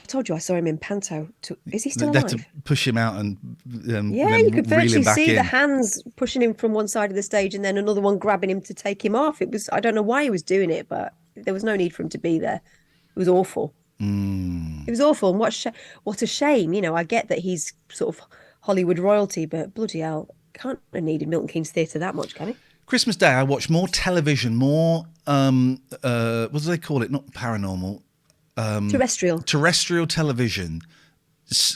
told you I saw him in Panto. Is he still alive? They had to push him out and you could virtually see in. the hands pushing him from one side of the stage and then another one grabbing him to take him off. I don't know why he was doing it, but there was no need for him to be there. It was awful. It was awful. And what a shame. You know, I get that he's sort of Hollywood royalty, but bloody hell, can't have needed Milton Keynes Theatre that much, can he? Christmas Day, I watched more television, more what do they call it? Not paranormal. Terrestrial television,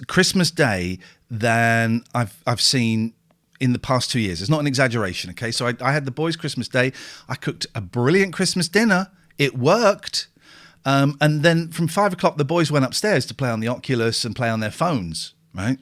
Christmas Day, than I've seen in the past 2 years. It's not an exaggeration, okay? So I had the boys' Christmas Day. I cooked a brilliant Christmas dinner. It worked. And then from 5 o'clock, the boys went upstairs to play on the Oculus and play on their phones, right?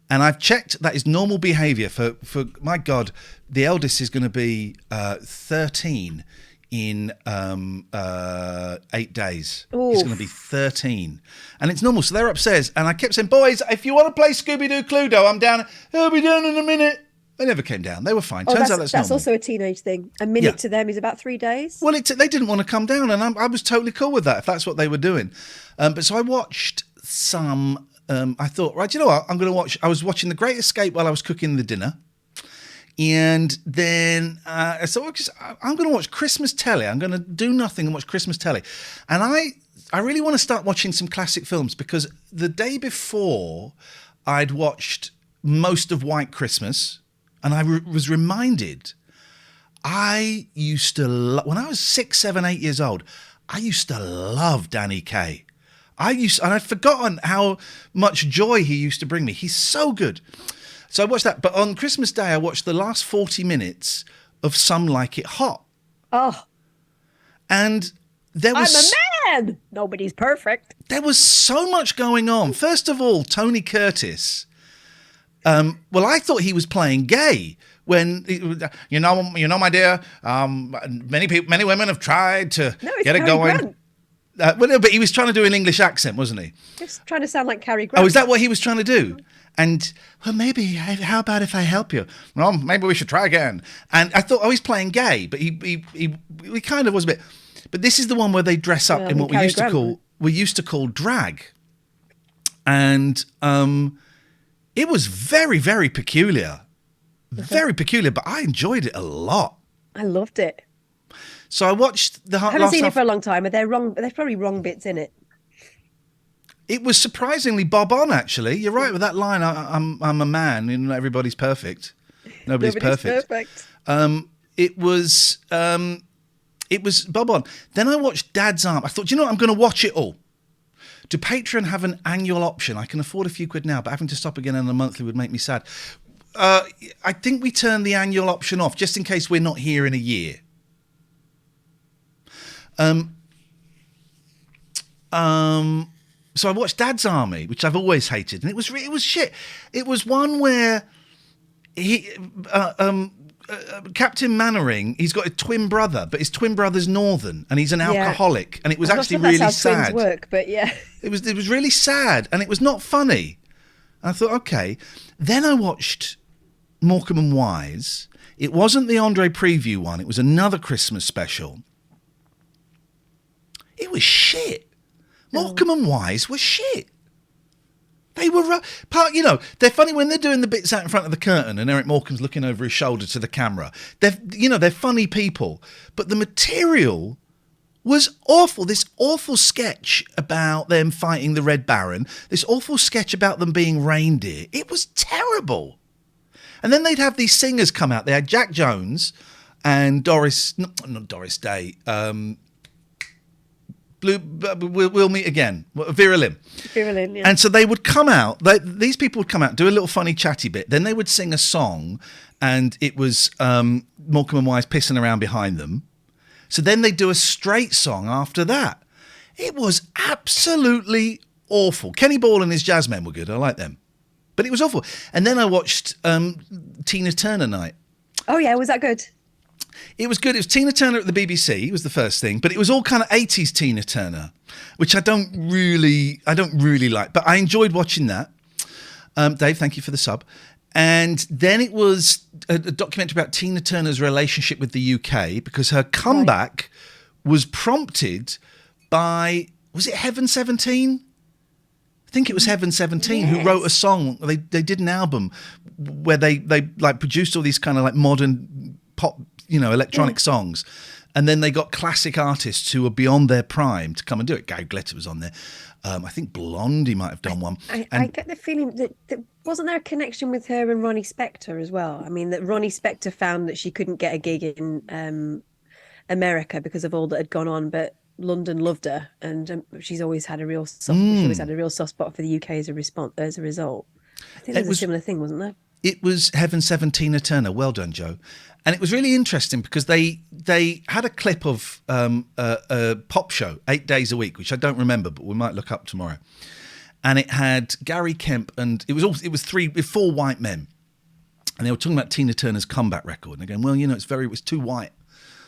And I've checked that is normal behaviour for my God, the eldest is going to be 13 in 8 days. Oof. He's going to be 13. And it's normal. So they're upstairs. And I kept saying, boys, if you want to play Scooby-Doo Cluedo, I'm down. I'll be down in a minute. They never came down. They were fine. Turns out that's normal. Also a teenage thing. A minute to them is about 3 days. Well, they didn't want to come down. And I was totally cool with that, if that's what they were doing. But so I watched some... I thought, right, you know what? I was watching The Great Escape while I was cooking the dinner. And then I thought, I'm going to watch Christmas telly. I'm going to do nothing and watch Christmas telly. And I really want to start watching some classic films because the day before I'd watched most of White Christmas and I was reminded I used to, when I was 6, 7, 8 years old, I used to love Danny Kaye. And I'd forgotten how much joy he used to bring me. He's so good. So I watched that. But on Christmas Day, I watched the last 40 minutes of Some Like It Hot. Oh. And there was... I'm a man! Nobody's perfect. There was so much going on. First of all, Tony Curtis. Well, I thought he was playing gay when my dear, many women have tried to get it going. Well, no, but he was trying to do an English accent, wasn't he? Just trying to sound like Cary Grant. Oh, is that what he was trying to do? And, well, maybe, how about if I help you? Well, maybe we should try again. And I thought, he's playing gay, but he kind of was a bit. But this is the one where they dress up in what we used to call drag. And it was very, very peculiar. Very peculiar, but I enjoyed it a lot. I loved it. So I watched the. I haven't seen it for a long time. There's probably wrong bits in it. It was surprisingly bob on, actually. You're right with that line. I'm a man, and everybody's perfect. Nobody's perfect. It was bob on. Then I watched Dad's Arm. I thought, I'm going to watch it all. Do Patreon have an annual option? I can afford a few quid now, but having to stop again on a monthly would make me sad. I think we turn the annual option off just in case we're not here in a year. So I watched Dad's Army, which I've always hated, and it was shit. It was one where Captain Mannering, he's got a twin brother, but his twin brother's Northern, and he's an alcoholic, and it was actually really sad. That's how twins work, but yeah, it was really sad, and it was not funny. And I thought, okay. Then I watched Morecambe and Wise. It wasn't the Andre Preview one; it was another Christmas special. It was shit. Morecambe and Wise were shit. They were they're funny when they're doing the bits out in front of the curtain and Eric Morecambe's looking over his shoulder to the camera. They're funny people, but the material was awful. This awful sketch about them fighting the Red Baron, this awful sketch about them being reindeer. It was terrible. And then they'd have these singers come out. They had Jack Jones and not Doris Day. We'll meet again. Vera Lynn. Yeah. And so they would come out. These people would come out, do a little funny chatty bit. Then they would sing a song, and it was Morecambe and Wise pissing around behind them. So then they'd do a straight song after that. It was absolutely awful. Kenny Ball and his Jazzmen were good. I like them. But it was awful. And then I watched Tina Turner Night. Oh, yeah. Was that good? It was good. It was Tina Turner at the BBC was the first thing, but it was all kind of 80s Tina Turner, which I don't really like, but I enjoyed watching that. Dave, thank you for the sub. And then it was a documentary about Tina Turner's relationship with the UK, because her comeback was prompted by, was it Heaven 17? I think it was Heaven 17 who wrote a song. They did an album where they like produced all these kind of like modern pop, electronic songs. And then they got classic artists who were beyond their prime to come and do it. Gary Glitter was on there. I think Blondie might have done one. I get the feeling that wasn't there a connection with her and Ronnie Spector as well? I mean, that Ronnie Spector found that she couldn't get a gig in America because of all that had gone on, but London loved her, and she's always had a real soft spot for the UK as a result. I think there was a similar thing, wasn't there? It was Heaven 17 Turner. Well done, Joe. And it was really interesting because they had a clip of a pop show 8 days a week, which I don't remember, but we might look up tomorrow. And it had Gary Kemp, and it was four white men, and they were talking about Tina Turner's comeback record. And again, well, it's too white.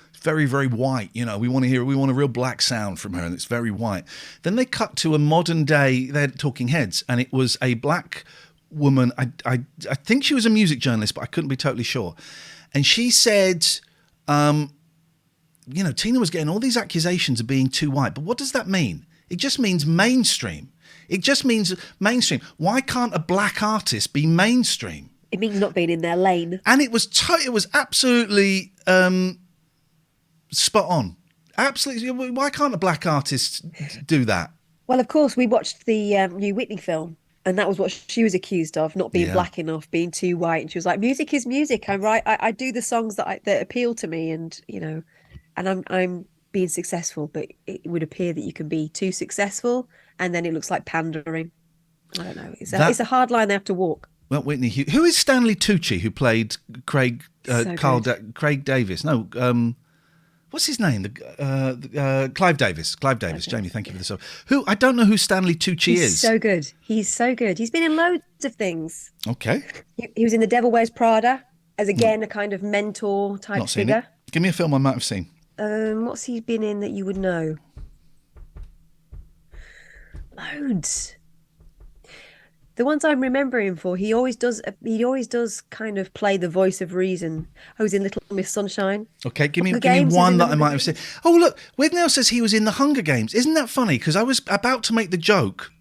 It's very, very white. We want a real black sound from her, and it's very white. Then they cut to a modern day. They had Talking Heads, and it was a black woman. I think she was a music journalist, but I couldn't be totally sure. And she said, Tina was getting all these accusations of being too white. But what does that mean? It just means mainstream. It just means mainstream. Why can't a black artist be mainstream? It means not being in their lane. And it was absolutely spot on. Absolutely. Why can't a black artist do that? Well, of course, we watched the new Whitney film. And that was what she was accused of, not being black enough, being too white. And she was like, music is music. I'm right. I do the songs that appeal to me, and and I'm being successful, but it would appear that you can be too successful, and then it looks like pandering. I don't know. It's a hard line they have to walk. Well, Whitney, who is Stanley Tucci, who played Craig Davis? No, what's his name? Clive Davis. Clive Davis. Jamie, thank you for this. I don't know who Stanley Tucci is. He's so good. He's been in loads of things. Okay. He was in The Devil Wears Prada. as again a kind of mentor type Not seen figure. it. Give me a film I might have seen. What's he been in that you would know? Loads. The ones I'm remembering for, he always does kind of play the voice of reason. I was in Little Miss Sunshine. Okay, give me Games, one that I might have seen. Oh, look, Widnell says he was in the Hunger Games. Isn't that funny? Because I was about to make the joke.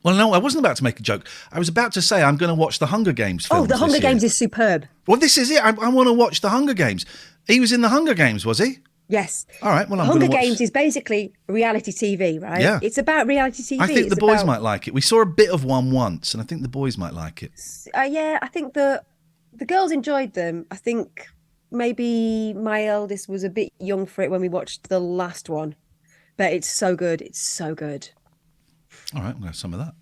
Well, no, I wasn't about to make a joke. I was about to say I'm going to watch the Hunger Games films. Oh, the Hunger Games is superb. Well, this is it. I want to watch the Hunger Games. He was in the Hunger Games, was he? Yes. All right, well, I'm Hunger going to watch... Games is basically reality TV, right? Yeah. It's about reality TV. I think the boys might like it. We saw a bit of one once, and I think the boys might like it. Yeah, I think the girls enjoyed them. I think maybe my eldest was a bit young for it when we watched the last one, but it's so good. It's so good. All right, I'm going to have some of that.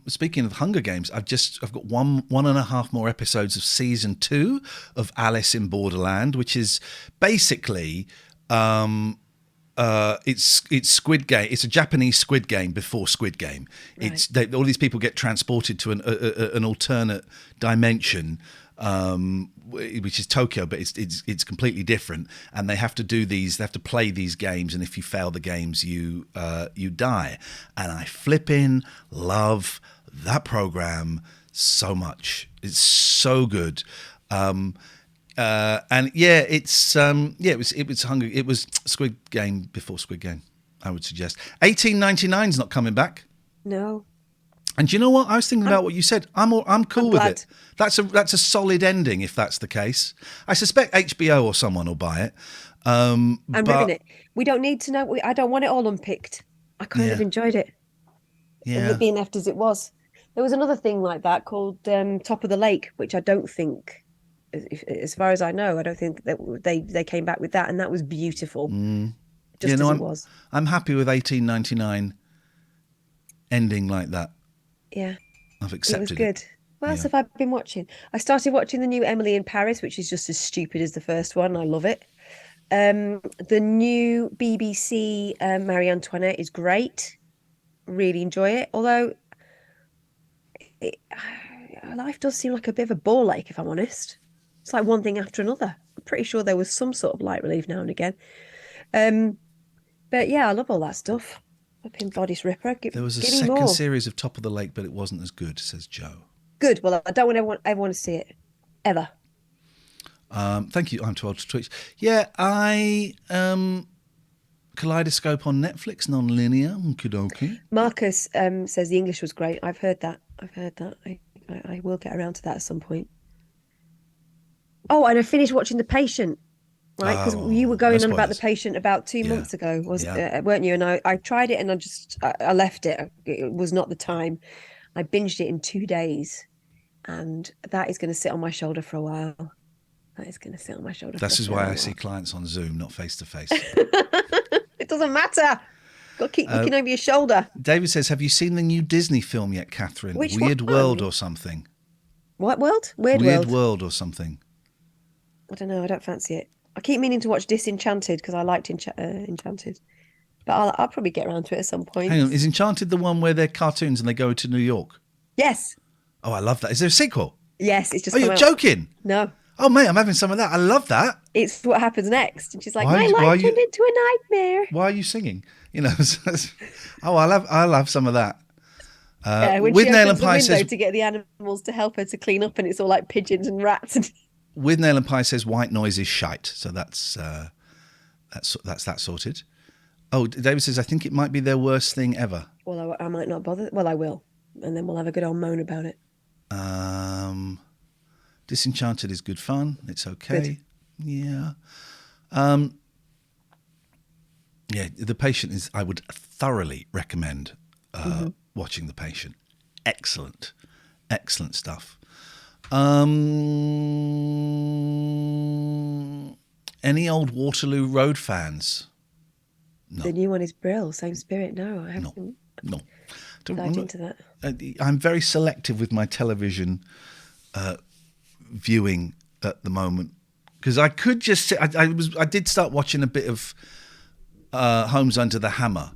Speaking of Hunger Games, I've got one and a half more episodes of season 2 of Alice in Borderland, which is basically it's Squid Game. It's a Japanese Squid Game before Squid Game. Right. All these people get transported to an alternate dimension, which is Tokyo, but it's completely different, and they have to play these games, and if you fail the games, you die. And I flipping love that program so much. It's so good. And yeah, it was Squid Game before Squid Game, I would suggest. 1899's not coming back. No. And do you know what? I was thinking about what you said. I'm cool with it. That's a solid ending if that's the case. I suspect HBO or someone will buy it. I'm ripping it. We don't need to know. I don't want it all unpicked. I kind of enjoyed it. Yeah. It being left as it was. There was another thing like that called Top of the Lake, which I don't think, as far as I know, I don't think that they came back with that, and that was beautiful. Just as it was. I'm happy with 1899 ending like that. Yeah. I've accepted it. Was good. What else have I been watching? I started watching the new Emily in Paris, which is just as stupid as the first one. I love it. The new BBC Marie Antoinette is great. Really enjoy it. Although life does seem like a bit of a ball ache, if I'm honest. It's like one thing after another. I'm pretty sure there was some sort of light relief now and again. But yeah, I love all that stuff. Flipping Bodice Ripper. There was a second series of Top of the Lake, but it wasn't as good, says Joe. Good. Well, I don't want everyone to see it. Ever. Thank you. I'm too old to Twitch. Yeah, Kaleidoscope on Netflix, non-linear. Okie-dokie. Marcus says the English was great. I've heard that. I will get around to that at some point. Oh, and I finished watching The Patient. Right, because you were going on about The Patient about 2 months ago, weren't you? And I tried it, and I left it. It was not the time. I binged it in 2 days, and that is going to sit on my shoulder for a while. This is why I see clients on Zoom, not face to face. It doesn't matter. Got to keep looking over your shoulder. David says, "Have you seen the new Disney film yet, Catherine? Which Weird one? World or something? What world? Weird World or something? I don't know. I don't fancy it. I keep meaning to watch Disenchanted because I liked Enchanted, but I'll probably get around to it at some point. Hang on, is Enchanted the one where they're cartoons and they go to New York? Yes. Oh, I love that. Is there a sequel? Yes, it's just. Oh, you're joking? No. Oh, mate, I'm having some of that. I love that. It's what happens next, and she's like, "My life turned into a nightmare." Why are you singing? You know. I'll have some of that. When with she Nail opens and Pie the window says to get the animals to help her to clean up, and it's all like pigeons and rats. With Nail and Pie says white noise is shite, so that's that sorted. Oh, David says I think it might be their worst thing ever. Well, I might not bother. Well, I will, and then we'll have a good old moan about it. Disenchanted is good fun. It's okay. Good. Yeah. Yeah, The Patient is. I would thoroughly recommend watching The Patient. Excellent stuff. Any old Waterloo Road fans? No. The new one is Brill, same spirit. No, I haven't. No. Dived into that. I'm very selective with my television viewing at the moment because I could just sit. I did start watching a bit of Homes Under the Hammer,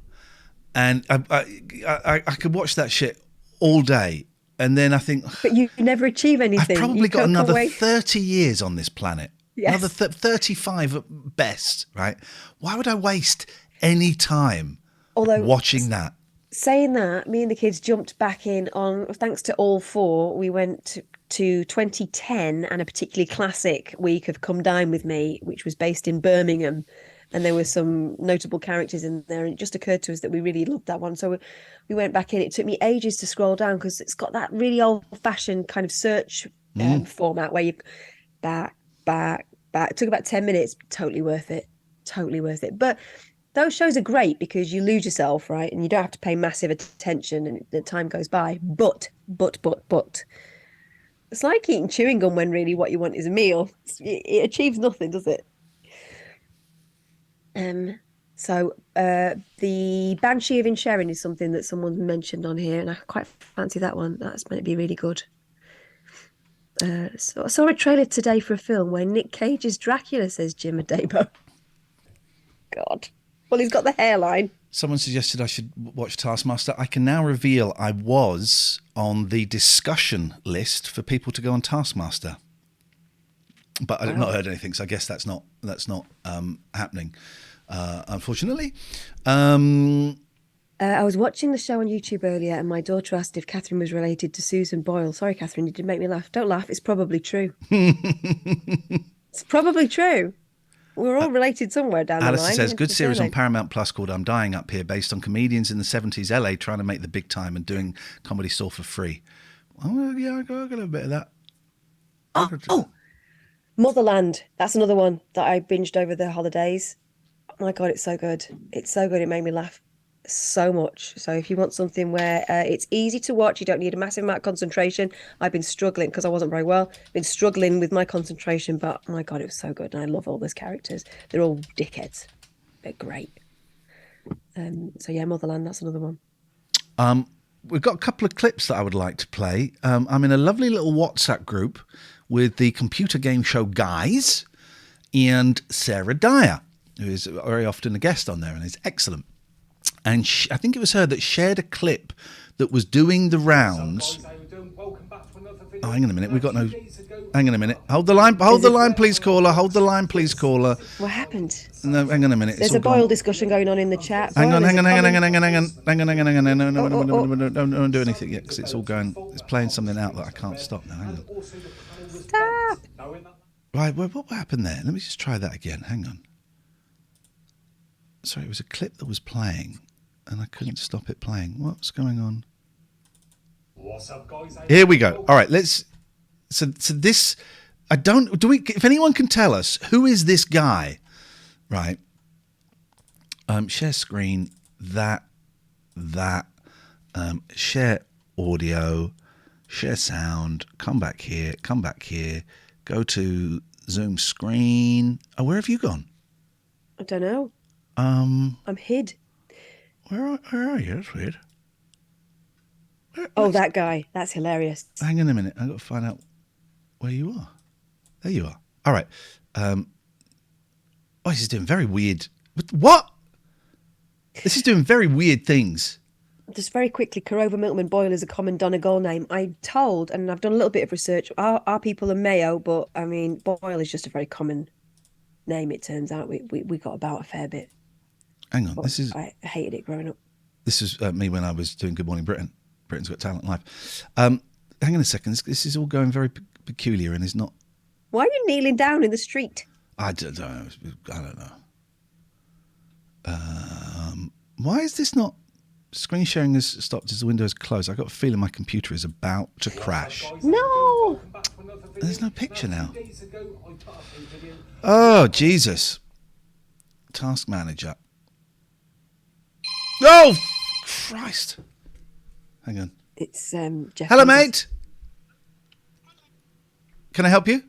and I could watch that shit all day And then I think, But you never achieve I've anything. probably You got can't another wait. 30 years on this planet. Yes. Another 35 at best, right? Why would I waste any time Although watching that? saying that, me and the kids jumped back in on, thanks to all four, we went to 2010 and a particularly classic week of Come Dine With Me, which was based in Birmingham. And there were some notable characters in there. And it just occurred to us that we really loved that one. So we went back in. It took me ages to scroll down because it's got that really old-fashioned kind of search format where you back, back, back. It took about 10 minutes. Totally worth it. Totally worth it. But those shows are great because you lose yourself, right? And you don't have to pay massive attention and the time goes by. But, it's like eating chewing gum when really what you want is a meal. It achieves nothing, does it? So the Banshee of Inisherin is something that someone mentioned on here, and I quite fancy that one. That's meant to be really good. So I saw a trailer today for a film where Nick Cage is Dracula, says Jim Adebo. God. Well, he's got the hairline. Someone suggested I should watch Taskmaster. I can now reveal I was on the discussion list for people to go on Taskmaster, but I've not heard anything. So I guess that's not happening, unfortunately. I was watching the show on YouTube earlier, and my daughter asked if Catherine was related to Susan Boyle. Sorry, Catherine, you did make me laugh. Don't laugh. It's probably true. It's probably true. We're all related somewhere down the line. Alistair says, good series on Paramount Plus called I'm Dying Up Here, based on comedians in the 70s LA trying to make the big time and doing comedy store for free. Oh, yeah, I got a bit of that. Oh, Motherland. That's another one that I binged over the holidays. Oh my God, it's so good. It's so good. It made me laugh so much. So if you want something where it's easy to watch, you don't need a massive amount of concentration. I've been struggling because I wasn't very well. Been struggling with my concentration, but oh my God, it was so good. And I love all those characters. They're all dickheads. They're great. So yeah, Motherland, that's another one. We've got a couple of clips that I would like to play. I'm in a lovely little WhatsApp group with the computer game show guys and Sarah Dyer, who is very often a guest on there and is excellent. And I think it was her that shared a clip that was doing the rounds. Oh, hang on a minute. We've got no... Hang on a minute. Hold the line, please, caller. Hold the line, please, caller. What happened? No, hang on a minute. There's a Boyle discussion going on in the chat. Hang on. No, don't do anything yet because it's all going... It's playing something out that I can't stop now. Hang on. Stop. Right, what happened there? Let me just try that again. Hang on. Sorry, it was a clip that was playing and I couldn't stop it playing. What's going on? What's up, guys? Here we go. All right, let's... So this... If anyone can tell us, who is this guy? Right. Share screen, that, share audio, share sound, come back here, go to Zoom screen. Oh, where have you gone? I don't know. I'm hid. Where are you? That's weird. That guy. That's hilarious. Hang on a minute. I've got to find out where you are. There you are. All right. This is doing very weird. What? This is doing very weird things. Just very quickly, Corova Milkman Boyle is a common Donegal name. I'm told, and I've done a little bit of research, our people are Mayo, but I mean, Boyle is just a very common name, it turns out. We got about a fair bit. Hang on. I hated it growing up. This is me when I was doing Good Morning Britain. Britain's Got Talent Live. Hang on a second. This is all going very peculiar and is not... Why are you kneeling down in the street? I don't know. Why is this not... Screen sharing has stopped as the window is closed. I've got a feeling my computer is about to crash. No! There's no picture now. Oh, Jesus. Task manager. Oh, Christ. Hang on. It's Jeff. Hello, mate. Can I help you?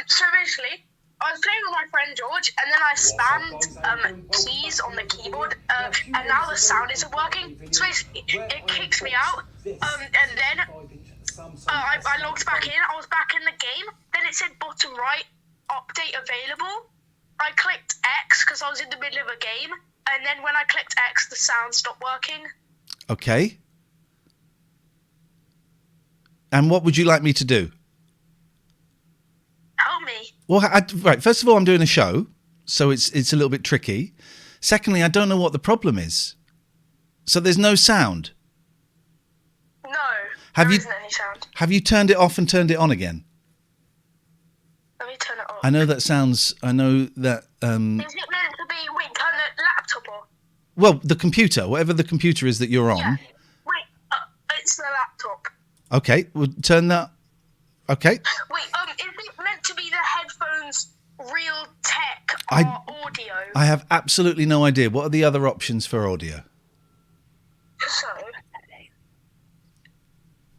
So basically, I was playing with my friend George, and then I spammed keys on the keyboard, and now the sound isn't working. So basically, it kicks me out, and then I logged back in. I was back in the game. Then it said bottom right, update available. I clicked X because I was in the middle of a game, and then when I clicked X, the sound stopped working. Okay. And what would you like me to do? Help me. Well, right. First of all, I'm doing a show, so it's a little bit tricky. Secondly, I don't know what the problem is. So there's no sound. No, Have there you- isn't any sound. Have you turned it off and turned it on again? Let me turn it off. I know that. Is it meant to be, wait, turn the laptop off? Well, the computer, whatever the computer is that you're on. Yeah. Wait, it's the laptop. Okay, we'll turn that. Okay. Wait, is it meant to be the headphones Real Tech audio? I have absolutely no idea. What are the other options for audio? So,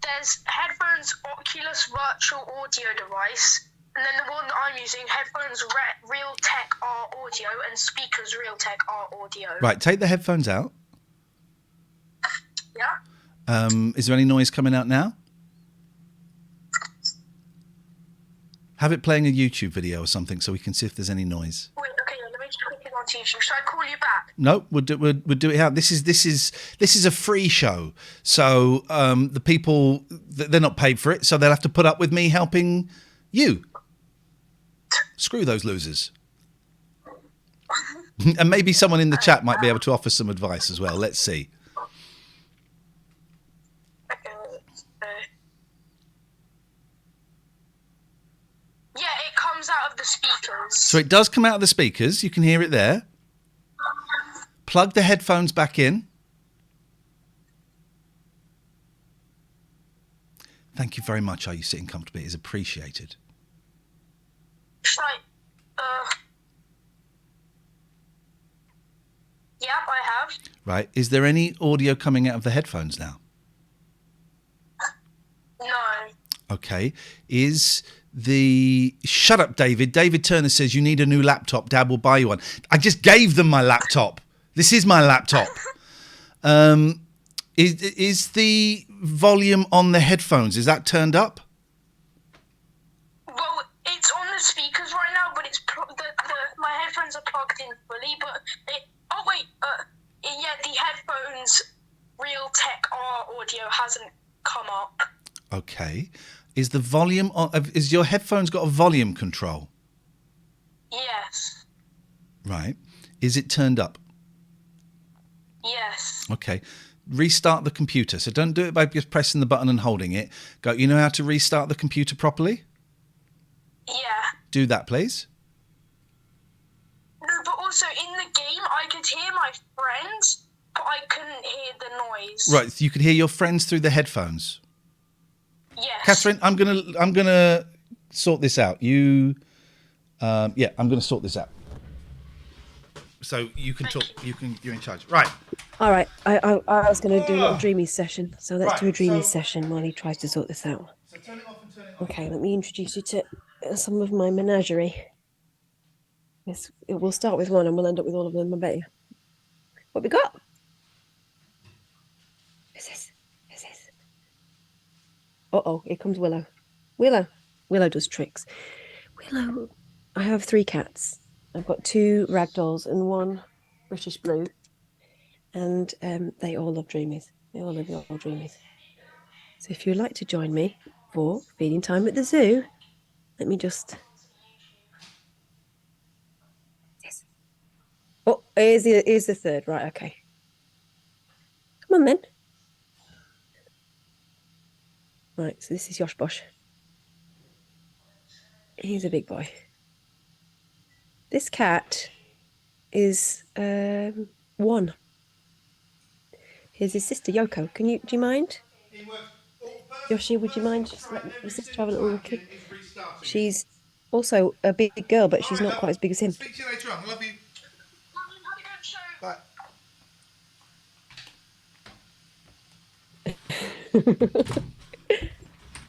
there's headphones Oculus virtual audio device, and then the one that I'm using, headphones Real Tech R audio, and speakers Real Tech R audio. Right, take the headphones out. Yeah? Is there any noise coming out now? Have it playing a YouTube video or something so we can see if there's any noise. Wait, okay, let me just click it onto YouTube. Should I call you back? No, we'll do it out. This is a free show, so the people they're not paid for it, so they'll have to put up with me helping you. Screw those losers. And maybe someone in the chat might be able to offer some advice as well. Let's see. Yeah, it comes out of the speakers. So it does come out of the speakers. You can hear it there. Plug the headphones back in. Thank you very much. Are you sitting comfortably? It is appreciated. Should I, Yep, I have. Right. Is there any audio coming out of the headphones now? No. Okay. Shut up, David. David Turner says you need a new laptop. Dad will buy you one. I just gave them my laptop. This is my laptop. Is the volume on the headphones, is that turned up? Well, it's on the speakers right now, but it's my headphones are plugged in fully. But the headphones Real Tech R audio hasn't come up. Okay. Is the volume on? Is your headphones got a volume control? Yes. Right. Is it turned up? Yes. Okay. Restart the computer. So don't do it by just pressing the button and holding it. Go. You know how to restart the computer properly? Yeah. Do that, please. No, but also in the game, I could hear my friends, but I couldn't hear the noise. Right. So you could hear your friends through the headphones. Yes. Catherine, I'm gonna sort this out. I'm gonna sort this out. So you can talk. You're in charge. Right. All right. I was going to do a little dreamy session, so let's do a dreamy session while he tries to sort this out. So turn it off and turn it on. Okay, let me introduce you to some of my menagerie. Yes, we'll start with one and we'll end up with all of them, I bet you. What we got? Who's this? Uh-oh, here comes Willow. Willow does tricks. Willow, I have 3 cats. I've got 2 ragdolls and 1 British blue. And they all love dreamies. They all love dreamies. So if you'd like to join me for feeding time at the zoo, let me just... Yes. Oh, here's the third. Right, okay. Come on, then. Right, so this is Yosh Bosh. He's a big boy. This cat is 1. Here's his sister Yoko. Do you mind? Yoshi, would you mind just letting your sister have a little look? She's also a big girl, but she's not quite as big as him. Speak to you later on. I love you. Bye.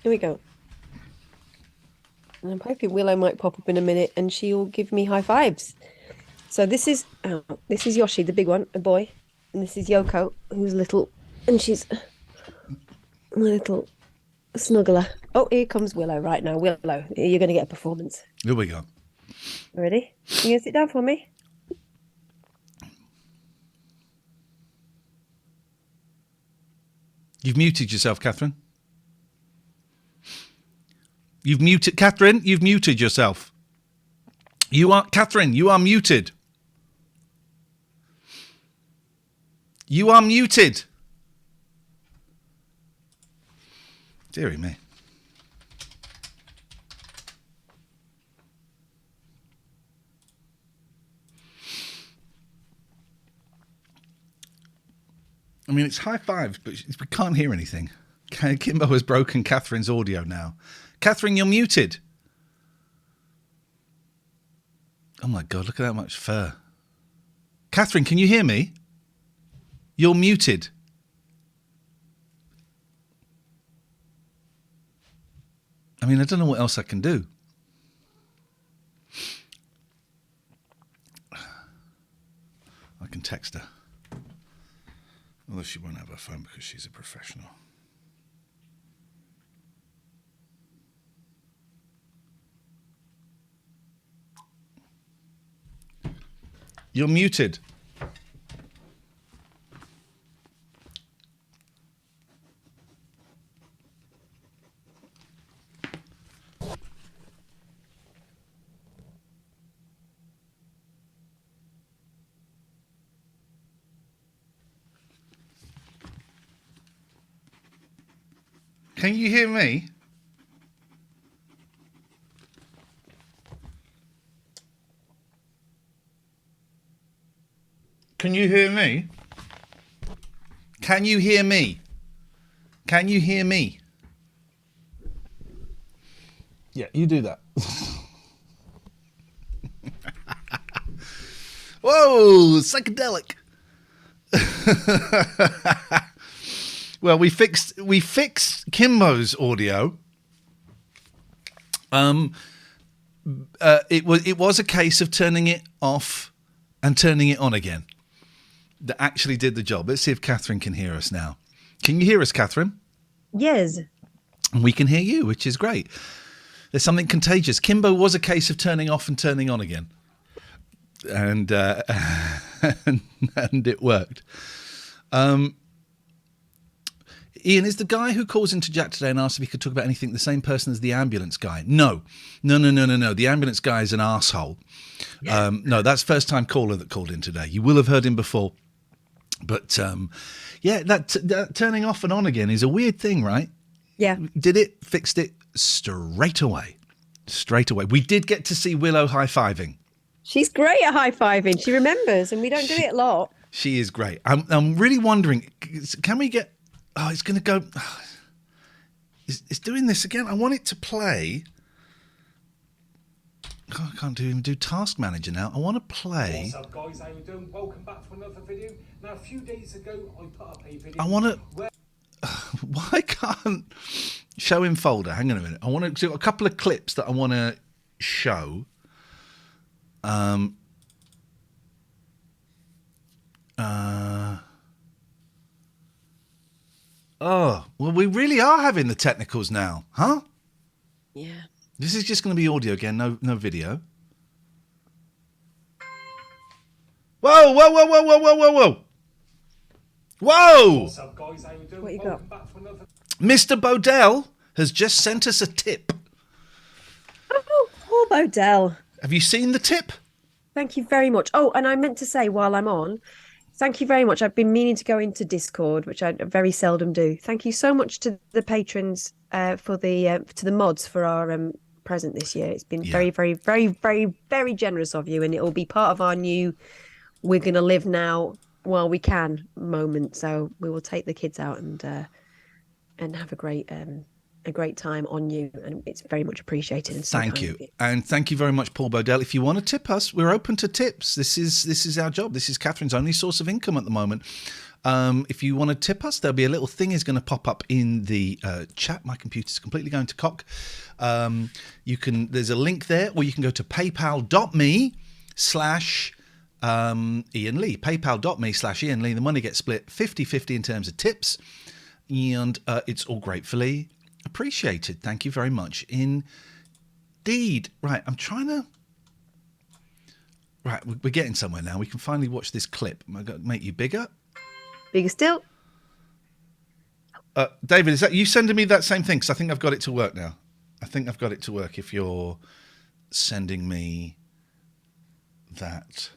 Here we go. And I'm hoping Willow might pop up in a minute and she'll give me high fives. So this is Yoshi, the big one, a boy. And this is Yoko, who's little. And she's my little snuggler. Oh, here comes Willow right now. Willow, you're going to get a performance. Here we go. Ready? You going to sit down for me? You've muted yourself, Catherine. You've muted, Catherine. You've muted yourself. Catherine. You are muted. You are muted. Dearie me. I mean, it's high fives, but we can't hear anything. Kimbo has broken Catherine's audio now. Catherine, you're muted. Oh my God, look at that much fur. Catherine, can you hear me? You're muted. I mean, I don't know what else I can do. I can text her. Although she won't have her phone because she's a professional. You're muted. Can you hear me? Can you hear me? Can you hear me? Can you hear me? Yeah, you do that. Whoa, psychedelic. Well, we fixed Kimbo's audio. It was a case of turning it off and turning it on again. That actually did the job. Let's see if Catherine can hear us now. Can you hear us, Catherine? Yes. And we can hear you, which is great. There's something contagious. Kimbo was a case of turning off and turning on again. And and it worked. Ian, is the guy who calls into Jack today and asks if he could talk about anything the same person as the ambulance guy? No. The ambulance guy is an arsehole. Yeah. No, that's first time caller that called in today. You will have heard him before. But yeah, that turning off and on again is a weird thing, right? Yeah. Did it, fixed it straight away. Straight away. We did get to see Willow high-fiving. She's great at high-fiving. She remembers, and we don't do it a lot. She is great. I'm really wondering, can we get... Oh, it's going to go... Oh, it's doing this again. I want it to play... Oh, I can't even do Task Manager now. I want to play... What's up, guys? How you doing? Welcome back to another video. Now, a few days ago, I put up a video... I want to... Why can't... Show in folder. Hang on a minute. I want to do a couple of clips that I want to show. Oh, well, we really are having the technicals now, huh? Yeah. This is just going to be audio again, no video. Whoa! Whoa! What's up, guys? How you doing? What you Welcome got? back to another... Mr. Bodell has just sent us a tip. Oh, poor Bodell. Have you seen the tip? Thank you very much. Oh, and I meant to say while I'm on, thank you very much. I've been meaning to go into Discord, which I very seldom do. Thank you so much to the patrons for the to the mods for our present this year. It's been very, very, very, very, very generous of you, and it will be part of our new "we're going to live now while we can" moment. So we will take the kids out and have a great time on you, and it's very much appreciated. And so thank you, and thank you very much, Paul Bodell. If you want to tip us, we're open to tips. This is our job. This is Catherine's only source of income at the moment. If you want to tip us, there'll be a little thing is going to pop up in the chat. My computer's completely going to cock. There's a link there, or you can go to paypal.me/Iain Lee. Paypal.me/Iain Lee. The money gets split 50-50 in terms of tips, and it's all gratefully appreciated. Thank you very much indeed. Right, I'm trying to... Right, we're getting somewhere now. We can finally watch this clip. I'm going to make you bigger. Bigger still. David, is that you sending me that same thing? Because I think I've got it to work now. I think I've got it to work if you're sending me that.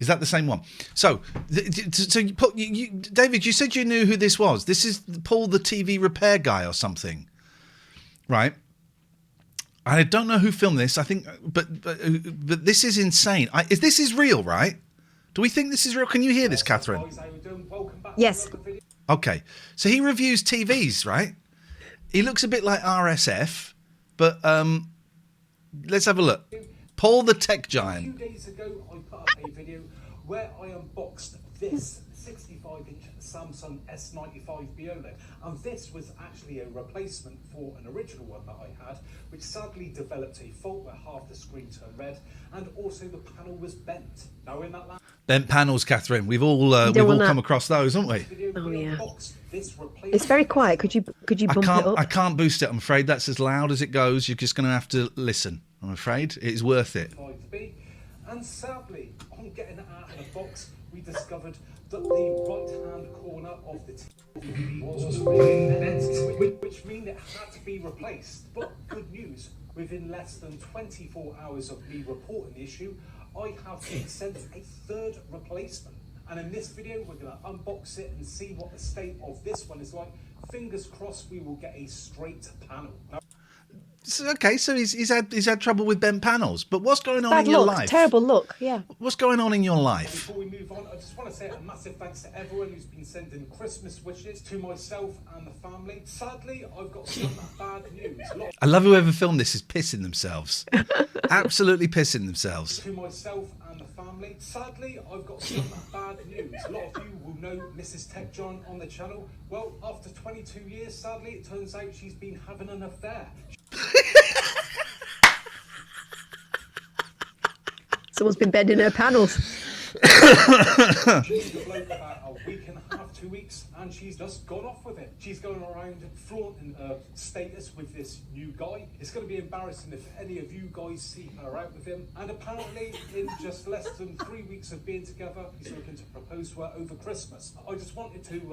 Is that the same one? So David, you said you knew who this was. This is Paul, the TV repair guy or something, right? I don't know who filmed this. I think, but this is insane. This is real, right? Do we think this is real? Can you hear this, Catherine? Yes. Okay. So he reviews TVs, right? He looks a bit like RSF, but let's have a look. Paul the tech giant. A few days ago, I put up a video where I unboxed this 65-inch Samsung S95B OLED, and this was actually a replacement for an original one that I had, which sadly developed a fault where half the screen turned red, and also the panel was bent. Now in that bent panels, Catherine. We've all come across those, haven't we? video, Oh yeah. It's very quiet. Could you bump it up? I can't boost it. I'm afraid that's as loud as it goes. You're just going to have to listen. I'm afraid it is worth it. And sadly, on getting it out of the box, we discovered that the right-hand corner of the TV was really bent, which means it had to be replaced. But good news, within less than 24 hours of me reporting the issue, I have been sent a third replacement. And in this video, we're going to unbox it and see what the state of this one is like. Fingers crossed we will get a straight panel. Now, okay, so he's had trouble with bent panels, but what's going on in your life? Terrible look, yeah. What's going on in your life? Before we move on, I just want to say a massive thanks to everyone who's been sending Christmas wishes to myself and the family. Sadly, I've got some bad news. I love whoever filmed this is pissing themselves. Absolutely pissing themselves. To myself and the family. Sadly, I've got some bad news. A lot of you will know Mrs. Tech John on the channel. Well, after 22 years, sadly, it turns out she's been having an affair. Someone's been bending her panels. She's the bloke about a week and a half, 2 weeks, and she's just gone off with it. She's going around flaunting her status with this new guy. It's going to be embarrassing if any of you guys see her out with him. And apparently, in just less than 3 weeks of being together, he's looking to propose to her over Christmas. I just wanted to tell you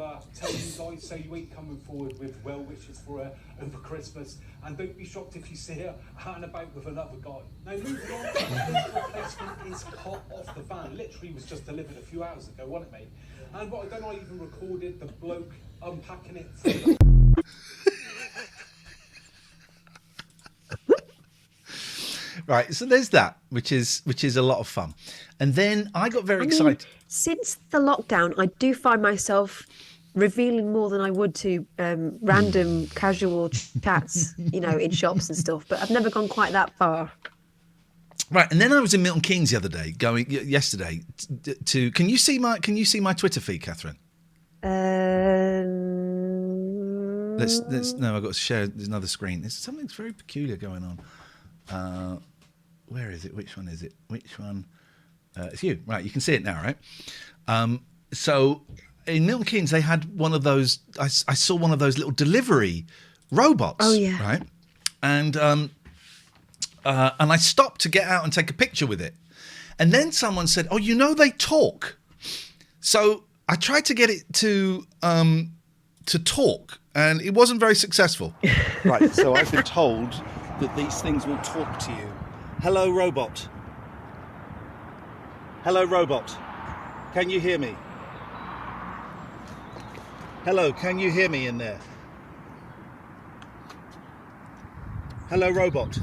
guys so you ain't coming forward with well wishes for her over Christmas. And don't be shocked if you see her out and about with another guy. Now, moving on, this replacement is hot off the van. Literally was just delivered a few hours ago, wasn't it, mate? And what I done, I even recorded the bloke unpacking it for the... Right, so there's that, which is a lot of fun. And then I got very excited. Since the lockdown, I do find myself revealing more than I would to random casual chats, in shops and stuff. But I've never gone quite that far. Right, and then I was in Milton Keynes the other day, yesterday. Can you see my Twitter feed, Catherine? No, I've got to share. There's another screen. There's something very peculiar going on. Where is it? Which one is it? Which one? It's you, right? You can see it now, right? So in Milton Keynes, they had one of those. I saw one of those little delivery robots. Oh yeah, right. And I stopped to get out and take a picture with it, and then someone said, "Oh, they talk." So I tried to get it to talk, and it wasn't very successful. Right. So I've been told that these things will talk to you. Hello, robot. Hello, robot. Can you hear me? Hello, can you hear me in there? Hello, robot.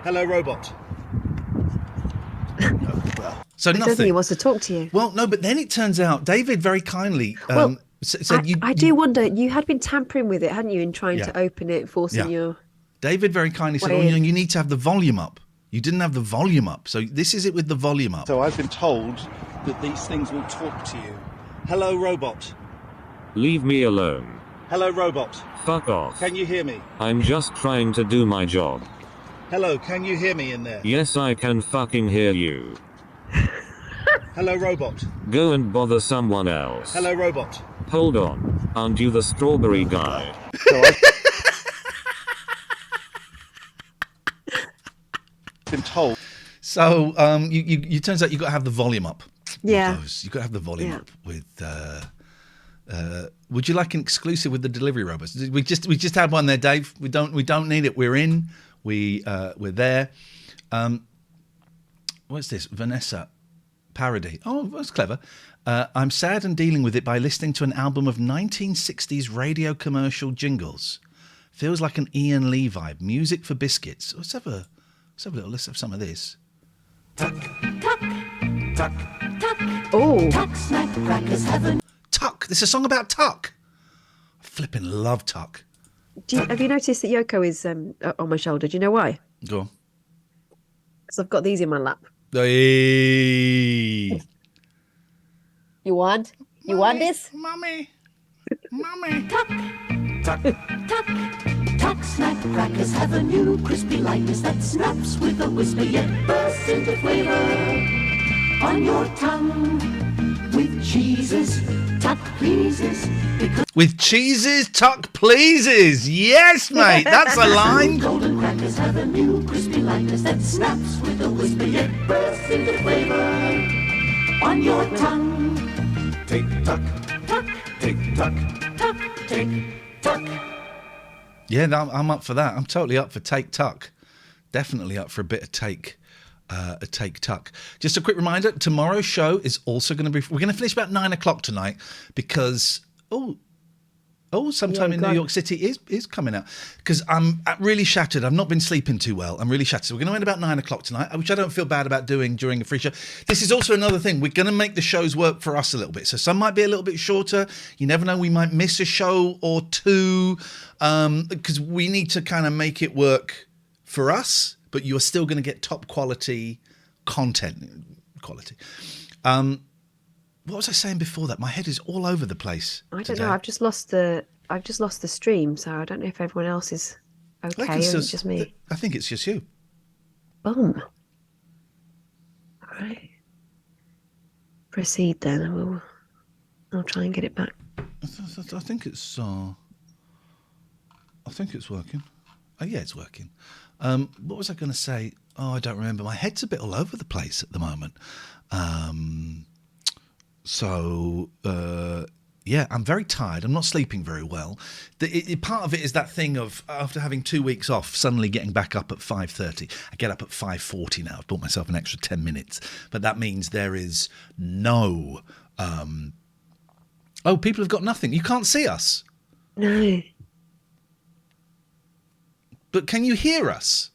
Hello, robot. So I don't think he wants to talk to you. Well, no, but then it turns out David very kindly said I do wonder, you had been tampering with it, hadn't you, in trying to open it, forcing your... David very kindly said, you need to have the volume up. You didn't have the volume up. So this is it with the volume up. So I've been told that these things will talk to you. Hello, robot. Leave me alone. Hello, robot. Fuck off. Can you hear me? I'm just trying to do my job. Hello, can you hear me in there? Yes, I can fucking hear you. Hello, robot. Go and bother someone else. Hello, robot. Hold on. Aren't you the strawberry guy? So I've been told. So you turns out you got to have the volume up. Yeah. You got to have the volume up with Would you like an exclusive with the delivery robots? We just had one there, Dave. We don't need it. We're in. We're there. What's this? Vanessa parody. Oh, that's clever. I'm sad and dealing with it by listening to an album of 1960s radio commercial jingles. Feels like an Iain Lee vibe. Music for biscuits. Let's have some of this. Tuck, tuck, tuck, tuck. Oh. Tuck, snack, crackers, heaven. Tuck. This is a song about Tuck. I flipping love Tuck. Have you noticed that Yoko is on my shoulder? Do you know why? Go on. Because I've got these in my lap. Hey. You want? You want this? Mummy. Tuck, tuck, tuck. Tuck, snack, crackers have a new crispy lightness that snaps with a whisper yet bursts into flavor on your tongue. With cheeses, Tuck pleases. With cheeses, Tuck pleases. Yes, mate. That's a line. Golden crackers have a new crispy lightness that snaps with a whisper yet bursts into flavor on your tongue. Tick tock, Tuck, tick tock. tuck, tick, tuck. Yeah, I'm up for that. I'm totally up for Take Tuck. Definitely up for a bit of Take Tuck. Just a quick reminder, tomorrow's show is also going to be... We're going to finish about 9 o'clock tonight because... sometime in New York City is coming out. Because I'm really shattered. I've not been sleeping too well. I'm really shattered. So we're going to end about 9 o'clock tonight, which I don't feel bad about doing during a free show. This is also another thing. We're going to make the shows work for us a little bit. So some might be a little bit shorter. You never know. We might miss a show or two because we need to kind of make it work for us. But you're still going to get top quality content. What was I saying before that? My head is all over the place. I don't today. know. I've just lost the stream, so I don't know if everyone else is okay or it's just me. I think it's just you. Boom. All right. Proceed then. I'll try and get it back. I think it's working. Oh yeah, it's working. What was I going to say? Oh, I don't remember. My head's a bit all over the place at the moment. Yeah, I'm very tired. I'm not sleeping very well. Part of it is that thing of after having 2 weeks off, suddenly getting back up at 5:30. I get up at 5:40 now. I've bought myself an extra 10 minutes. But that means there is no... people have got nothing. You can't see us. No. But can you hear us?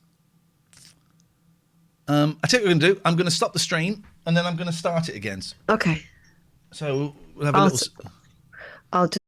I tell you what we're going to do. I'm going to stop the stream and then I'm going to start it again. Okay. So we'll have a little... I'll just